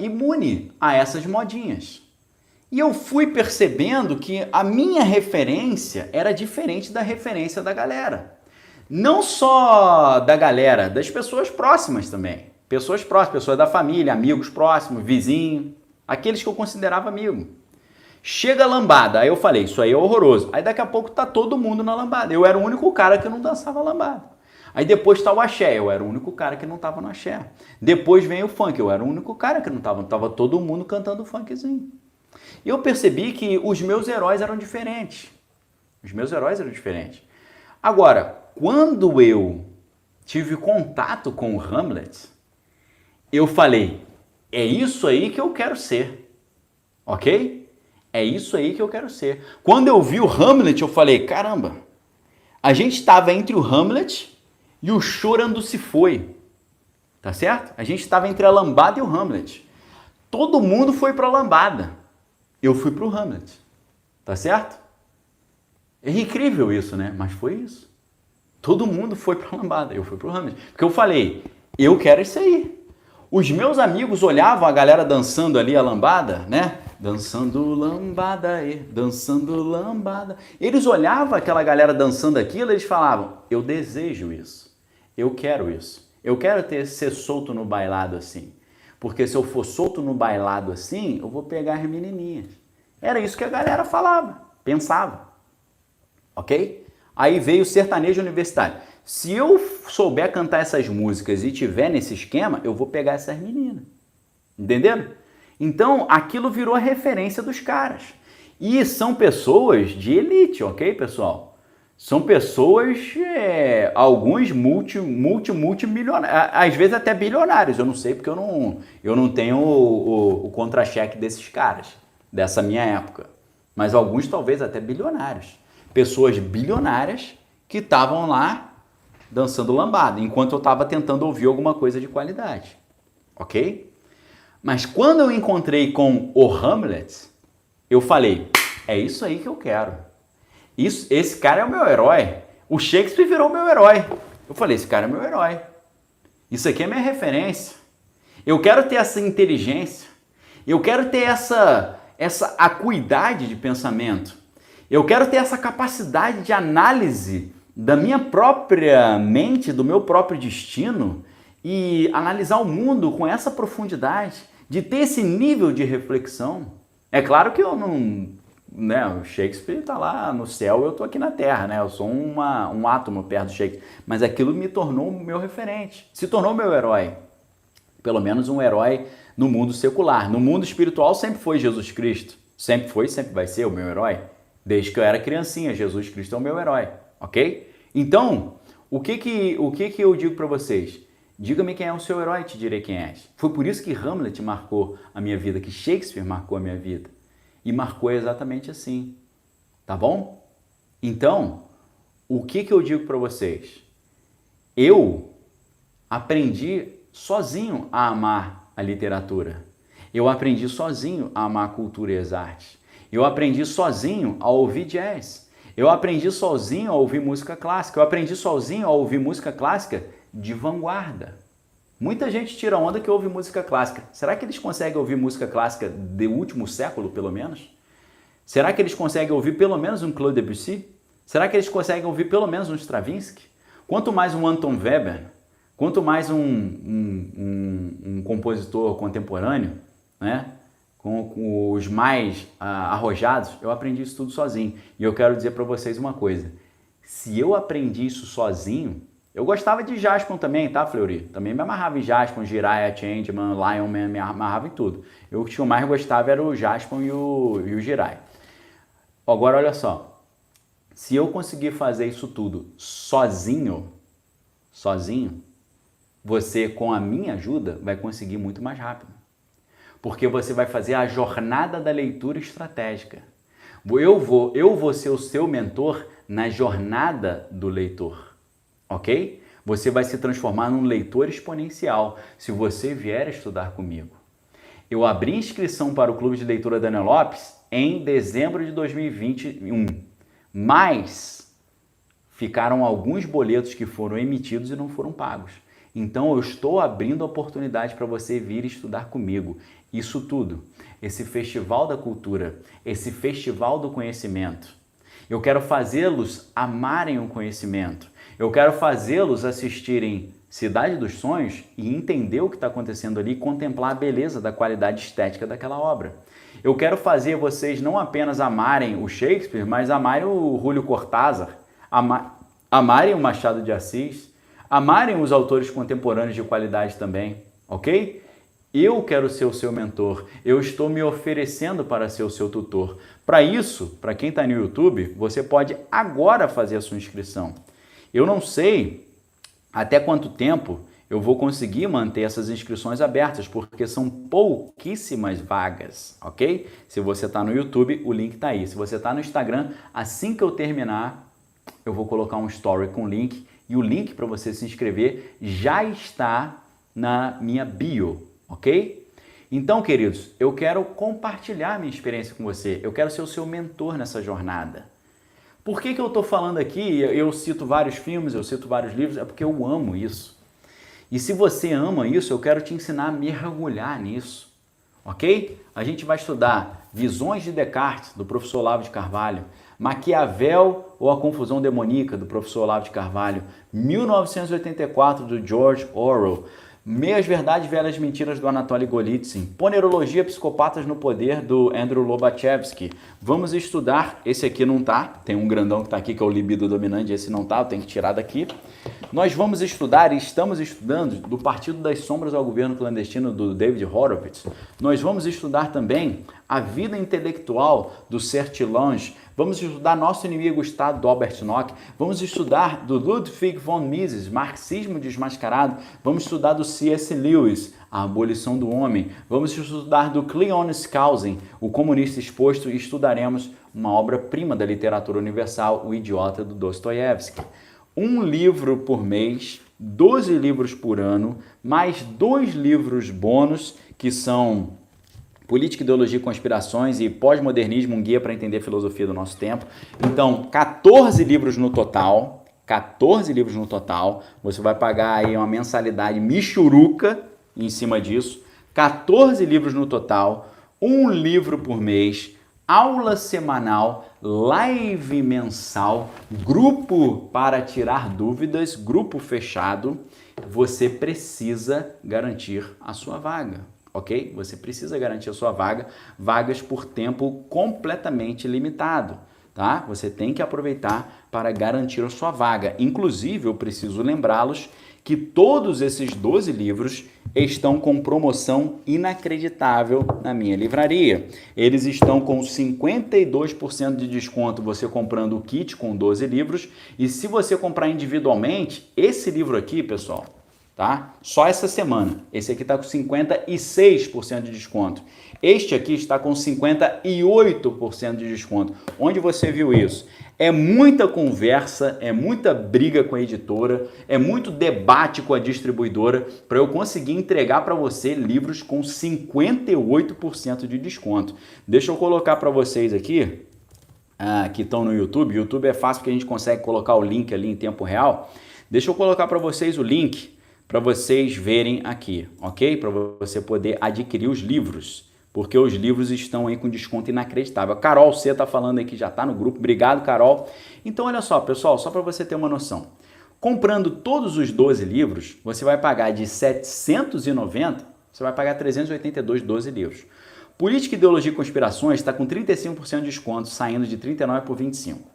imune a essas modinhas. E eu fui percebendo que a minha referência era diferente da referência da galera. Não só da galera, das pessoas próximas também. Pessoas próximas, pessoas da família, amigos próximos, vizinho, aqueles que eu considerava amigo. Chega a lambada, aí eu falei, isso aí é horroroso. Aí daqui a pouco tá todo mundo na lambada. Eu era o único cara que não dançava lambada. Aí depois tá o axé, eu era o único cara que não tava no axé. Depois vem o funk, eu era o único cara que não tava todo mundo cantando funkzinho. E eu percebi que os meus heróis eram diferentes. Agora, quando eu tive contato com o Hamlet, eu falei, é isso aí que eu quero ser, ok? É isso aí que eu quero ser. Quando eu vi o Hamlet, eu falei, caramba, a gente estava entre o Hamlet e o Chorando se foi, tá certo? A gente estava entre a lambada e o Hamlet. Todo mundo foi para a lambada. Eu fui para o Hamlet, tá certo? É incrível isso, né? Mas foi isso. Todo mundo foi para a lambada, eu fui para o Hamlet. Porque eu falei, eu quero isso aí. Os meus amigos olhavam a galera dançando ali a lambada, né? Dançando lambada, dançando lambada. Eles olhavam aquela galera dançando aquilo e eles falavam, eu desejo isso. Eu quero isso. Eu quero ser solto no bailado assim. Porque se eu for solto no bailado assim, eu vou pegar as menininhas. Era isso que a galera falava, pensava. Ok? Aí veio o sertanejo universitário. Se eu souber cantar essas músicas e tiver nesse esquema, eu vou pegar essas meninas. Entenderam? Então, aquilo virou a referência dos caras. E são pessoas de elite, ok, pessoal? São pessoas, alguns multimilionários, às vezes até bilionários. Eu não sei porque eu não tenho o contra-cheque desses caras, dessa minha época. Mas alguns talvez até bilionários. Pessoas bilionárias que estavam lá dançando lambada, enquanto eu estava tentando ouvir alguma coisa de qualidade, ok? Mas quando eu encontrei com o Hamlet, eu falei, é isso aí que eu quero. Esse cara é o meu herói. O Shakespeare virou meu herói. Eu falei, esse cara é meu herói. Isso aqui é minha referência. Eu quero ter essa inteligência. Eu quero ter essa acuidade de pensamento. Eu quero ter essa capacidade de análise da minha própria mente, do meu próprio destino e analisar o mundo com essa profundidade, de ter esse nível de reflexão. É claro que eu não... Né, o Shakespeare está lá no céu, eu estou aqui na Terra, né? Eu sou um átomo perto do Shakespeare. Mas aquilo me tornou meu referente, se tornou meu herói. Pelo menos um herói no mundo secular. No mundo espiritual sempre foi Jesus Cristo. Sempre foi, sempre vai ser o meu herói. Desde que eu era criancinha, Jesus Cristo é o meu herói, ok? Então, o que eu digo para vocês? Diga-me quem é o seu herói, te direi quem és. Foi por isso que Hamlet marcou a minha vida, que Shakespeare marcou a minha vida. E marcou exatamente assim, tá bom? Então, o que eu digo para vocês? Eu aprendi sozinho a amar a literatura. Eu aprendi sozinho a amar a cultura e as artes. Eu aprendi sozinho a ouvir jazz. Eu aprendi sozinho a ouvir música clássica. Eu aprendi sozinho a ouvir música clássica de vanguarda. Muita gente tira onda que ouve música clássica. Será que eles conseguem ouvir música clássica do último século, pelo menos? Será que eles conseguem ouvir pelo menos um Claude Debussy? Será que eles conseguem ouvir pelo menos um Stravinsky? Quanto mais um Anton Webern, quanto mais um compositor contemporâneo, né? Com os mais arrojados, eu aprendi isso tudo sozinho. E eu quero dizer para vocês uma coisa. Se eu aprendi isso sozinho... Eu gostava de Jaspon também, tá, Fleury? Também me amarrava em Jaspon, Jiraiya, Changeman, Lionman, me amarrava em tudo. O que eu mais gostava era o Jaspon e o Jiraiya. Agora, olha só. Se eu conseguir fazer isso tudo sozinho, você, com a minha ajuda, vai conseguir muito mais rápido. Porque você vai fazer a jornada da leitura estratégica. Eu vou ser o seu mentor na jornada do leitor. Ok? Você vai se transformar num leitor exponencial se você vier estudar comigo. Eu abri inscrição para o Clube de Leitura Daniel Lopes em dezembro de 2021, mas ficaram alguns boletos que foram emitidos e não foram pagos. Então eu estou abrindo a oportunidade para você vir estudar comigo. Isso tudo, esse festival da cultura, esse festival do conhecimento. Eu quero fazê-los amarem o conhecimento. Eu quero fazê-los assistirem Cidade dos Sonhos e entender o que está acontecendo ali e contemplar a beleza da qualidade estética daquela obra. Eu quero fazer vocês não apenas amarem o Shakespeare, mas amarem o Júlio Cortázar, amarem o Machado de Assis, amarem os autores contemporâneos de qualidade também, ok? Eu quero ser o seu mentor, eu estou me oferecendo para ser o seu tutor. Para isso, para quem está no YouTube, você pode agora fazer a sua inscrição. Eu não sei até quanto tempo eu vou conseguir manter essas inscrições abertas, porque são pouquíssimas vagas, ok? Se você está no YouTube, o link está aí. Se você está no Instagram, assim que eu terminar, eu vou colocar um story com link, e o link para você se inscrever já está na minha bio, ok? Então, queridos, eu quero compartilhar minha experiência com você. Eu quero ser o seu mentor nessa jornada. Por que eu estou falando aqui? Eu cito vários filmes, eu cito vários livros, é porque eu amo isso. E se você ama isso, eu quero te ensinar a mergulhar nisso, ok? A gente vai estudar Visões de Descartes, do professor Olavo de Carvalho, Maquiavel ou A Confusão Demoníaca, do professor Olavo de Carvalho, 1984, do George Orwell, Meias Verdades, Velhas Mentiras, do Anatoly Golitsyn, Ponerologia, Psicopatas no Poder, do Andrew Lobachevsky. Vamos estudar, esse aqui não tá, tem um grandão que tá aqui, que é o Libido Dominante, esse não tá, eu tenho que tirar daqui. Nós vamos estudar e estamos estudando do Partido das Sombras ao Governo Clandestino do David Horowitz. Nós vamos estudar também a vida intelectual do Serge Lange. Vamos estudar Nosso Inimigo, o Estado, do Albert Nock. Vamos estudar do Ludwig von Mises, Marxismo Desmascarado. Vamos estudar do C.S. Lewis, A Abolição do Homem. Vamos estudar do Cleon Skousen, O Comunista Exposto, e estudaremos uma obra-prima da literatura universal, O Idiota, do Dostoiévski. Um livro por mês, 12 livros por ano, mais 2 livros bônus, que são Política, Ideologia e Conspirações e Pós-Modernismo, um guia para entender a filosofia do nosso tempo. Então, 14 livros no total. 14 livros no total. Você vai pagar aí uma mensalidade michuruca em cima disso. 14 livros no total, um livro por mês, aula semanal, live mensal, grupo para tirar dúvidas, grupo fechado. Você precisa garantir a sua vaga, ok? Você precisa garantir a sua vaga, vagas por tempo completamente limitado, tá? Você tem que aproveitar para garantir a sua vaga. Inclusive, eu preciso lembrá-los que todos esses 12 livros estão com promoção inacreditável na minha livraria. Eles estão com 52% de desconto você comprando o kit com 12 livros. E se você comprar individualmente, esse livro aqui, pessoal, tá? Só essa semana. Esse aqui está com 56% de desconto. Este aqui está com 58% de desconto. Onde você viu isso? É muita conversa, é muita briga com a editora, é muito debate com a distribuidora para eu conseguir entregar para você livros com 58% de desconto. Deixa eu colocar para vocês aqui, que estão no YouTube. O YouTube é fácil porque a gente consegue colocar o link ali em tempo real. Deixa eu colocar para vocês o link para vocês verem aqui, ok? Para você poder adquirir os livros, porque os livros estão aí com desconto inacreditável. A Carol C está falando aí que já está no grupo. Obrigado, Carol. Então, olha só, pessoal, só para você ter uma noção. Comprando todos os 12 livros, você vai pagar de 790, você vai pagar 382, 12 livros. Política, Ideologia e Conspirações está com 35% de desconto, saindo de 39 por 25.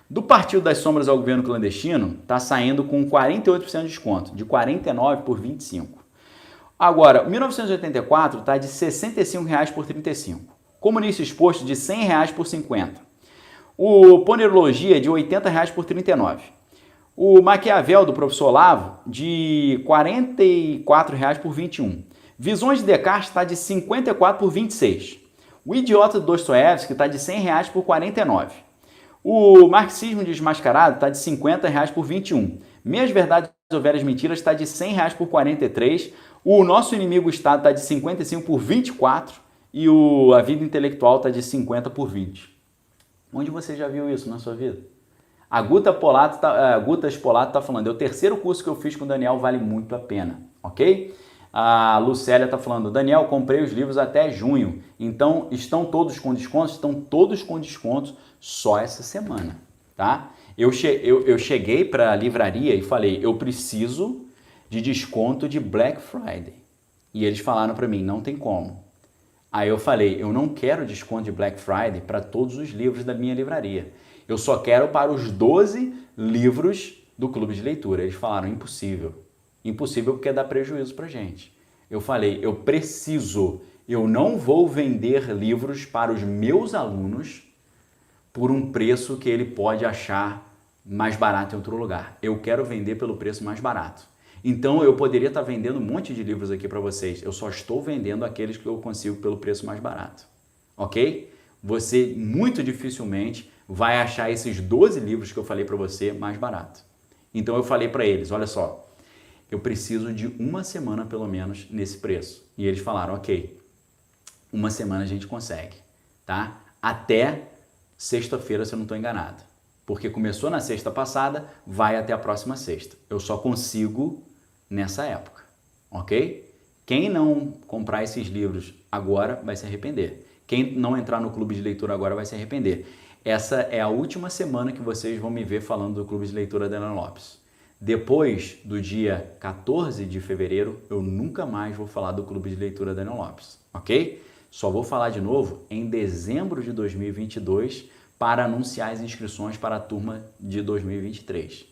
Do Partido das Sombras ao Governo Clandestino, está saindo com 48% de desconto, de 49 por 25. Agora, 1984 está de R$ 65,00 por 35. Comunista Exposto de R$ 100,00 por 50. O Ponerologia de R$ 80,00 por 39. O Maquiavel do Professor Olavo de R$ 44,00 por 21. Visões de Descartes está de R$ 54 por 26. O Idiota do Dostoiévski está de R$ 100,00 por 49. O Marxismo Desmascarado está de R$ 50,00 por 21. Meias Verdades ou Velhas Mentiras está de R$ 100,00 por 43. O Nosso Inimigo, o Estado, está de 55 por 24. E A Vida Intelectual está de 50 por 20. Onde você já viu isso na sua vida? A Guta Spolato está falando, é o terceiro curso que eu fiz com o Daniel, vale muito a pena, ok? A Lucélia está falando, Daniel, comprei os livros até junho, então estão todos com descontos? Estão todos com descontos só essa semana, tá? Eu cheguei para a livraria e falei, eu preciso de desconto de Black Friday. E eles falaram para mim, não tem como. Aí eu falei, eu não quero desconto de Black Friday para todos os livros da minha livraria. Eu só quero para os 12 livros do clube de leitura. Eles falaram, impossível. Impossível porque dá prejuízo para gente. Eu falei, eu não vou vender livros para os meus alunos por um preço que ele pode achar mais barato em outro lugar. Eu quero vender pelo preço mais barato. Então eu poderia estar vendendo um monte de livros aqui para vocês. Eu só estou vendendo aqueles que eu consigo pelo preço mais barato. Ok? Você muito dificilmente vai achar esses 12 livros que eu falei para você mais barato. Então eu falei para eles, olha só, eu preciso de uma semana pelo menos nesse preço. E eles falaram, ok, uma semana a gente consegue, tá? Até sexta-feira, se eu não estou enganado. Porque começou na sexta passada, vai até a próxima sexta. Eu só consigo nessa época, ok? Quem não comprar esses livros agora vai se arrepender. Quem não entrar no clube de leitura agora vai se arrepender. Essa é a última semana que vocês vão me ver falando do clube de leitura da Ana Lopes. Depois do dia 14 de fevereiro, eu nunca mais vou falar do clube de leitura da Ana Lopes, ok? Só vou falar de novo em dezembro de 2022 para anunciar as inscrições para a turma de 2023.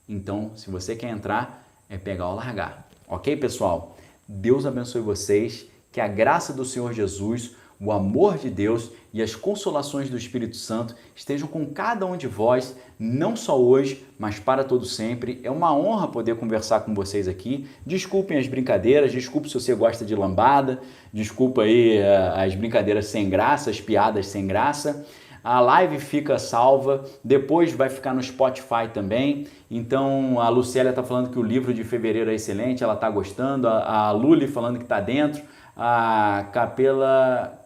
Então, se você quer entrar, é pegar ou largar. Ok, pessoal? Deus abençoe vocês, que a graça do Senhor Jesus, o amor de Deus e as consolações do Espírito Santo estejam com cada um de vós, não só hoje, mas para todo sempre. É uma honra poder conversar com vocês aqui. Desculpem as brincadeiras, desculpe se você gosta de lambada, desculpa aí as brincadeiras sem graça, as piadas sem graça. A live fica salva, depois vai ficar no Spotify também. Então a Lucélia está falando que o livro de fevereiro é excelente, ela está gostando. A Luli falando que está dentro. A Capela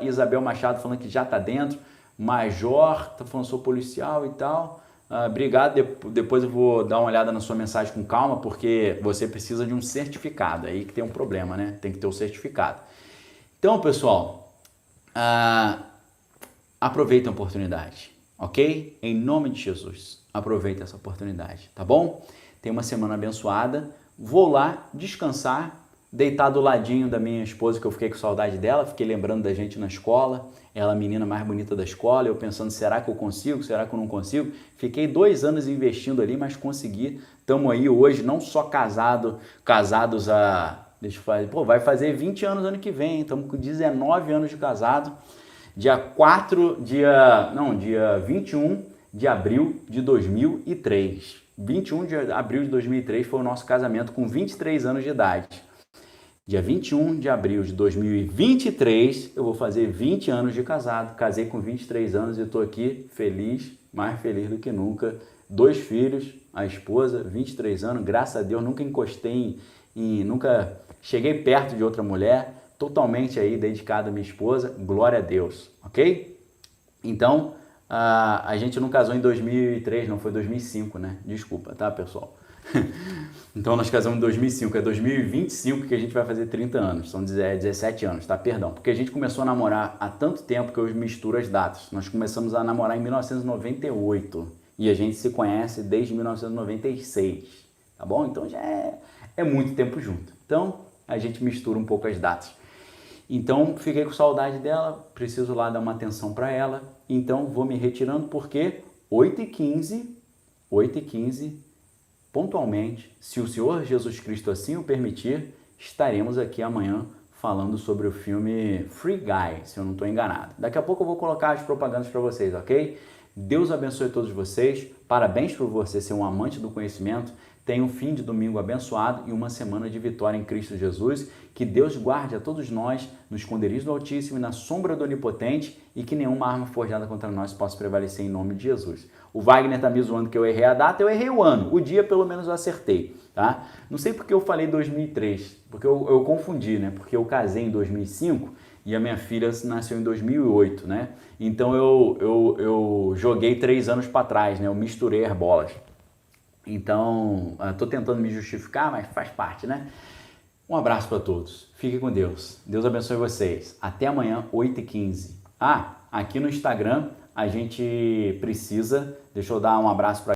Isabel Machado falando que já está dentro. Major está falando sou policial e tal. Obrigado, depois eu vou dar uma olhada na sua mensagem com calma, porque você precisa de um certificado, aí que tem um problema, né? Tem que ter o certificado. Então, pessoal, aproveita a oportunidade, ok? Em nome de Jesus, aproveita essa oportunidade, tá bom? Tenha uma semana abençoada. Vou lá descansar, deitar do ladinho da minha esposa, que eu fiquei com saudade dela, fiquei lembrando da gente na escola, ela a menina mais bonita da escola, eu pensando, será que eu consigo, será que eu não consigo? Fiquei 2 anos investindo ali, mas consegui. Estamos aí hoje, não só casados deixa eu fazer, vai fazer 20 anos ano que vem, estamos com 19 anos de casado, dia 21 de abril de 2003. 21 de abril de 2003 foi o nosso casamento com 23 anos de idade. Dia 21 de abril de 2023, eu vou fazer 20 anos de casado. Casei com 23 anos e estou aqui feliz, mais feliz do que nunca. 2 filhos, a esposa, 23 anos. Graças a Deus, nunca encostei nunca cheguei perto de outra mulher. Totalmente aí dedicado à minha esposa. Glória a Deus, ok? Então, a gente não casou em 2003, não, foi 2005, né? Desculpa, tá, pessoal? Então nós casamos em 2005, é 2025 que a gente vai fazer 30 anos, são 17 anos, tá? Perdão, porque a gente começou a namorar há tanto tempo que eu misturo as datas. Nós começamos a namorar em 1998 e a gente se conhece desde 1996, tá bom? Então já é muito tempo junto. Então a gente mistura um pouco as datas. Então fiquei com saudade dela, preciso lá dar uma atenção para ela, então vou me retirando porque 8h15, pontualmente, se o Senhor Jesus Cristo assim o permitir, estaremos aqui amanhã falando sobre o filme Free Guy, se eu não estou enganado. Daqui a pouco eu vou colocar as propagandas para vocês, ok? Deus abençoe todos vocês, parabéns por você ser um amante do conhecimento, tenha um fim de domingo abençoado e uma semana de vitória em Cristo Jesus, que Deus guarde a todos nós no esconderijo do Altíssimo e na sombra do Onipotente e que nenhuma arma forjada contra nós possa prevalecer em nome de Jesus. O Wagner tá me zoando que eu errei a data, eu errei o ano, o dia pelo menos eu acertei, tá? Não sei porque eu falei 2003, porque eu confundi, né? Porque eu casei em 2005 e a minha filha nasceu em 2008, né? Então eu joguei 3 anos para trás, né? Eu misturei as bolas. Então, estou tentando me justificar, mas faz parte, né? Um abraço para todos. Fiquem com Deus. Deus abençoe vocês. Até amanhã, 8h15. Aqui no Instagram, a gente precisa... Deixa eu dar um abraço para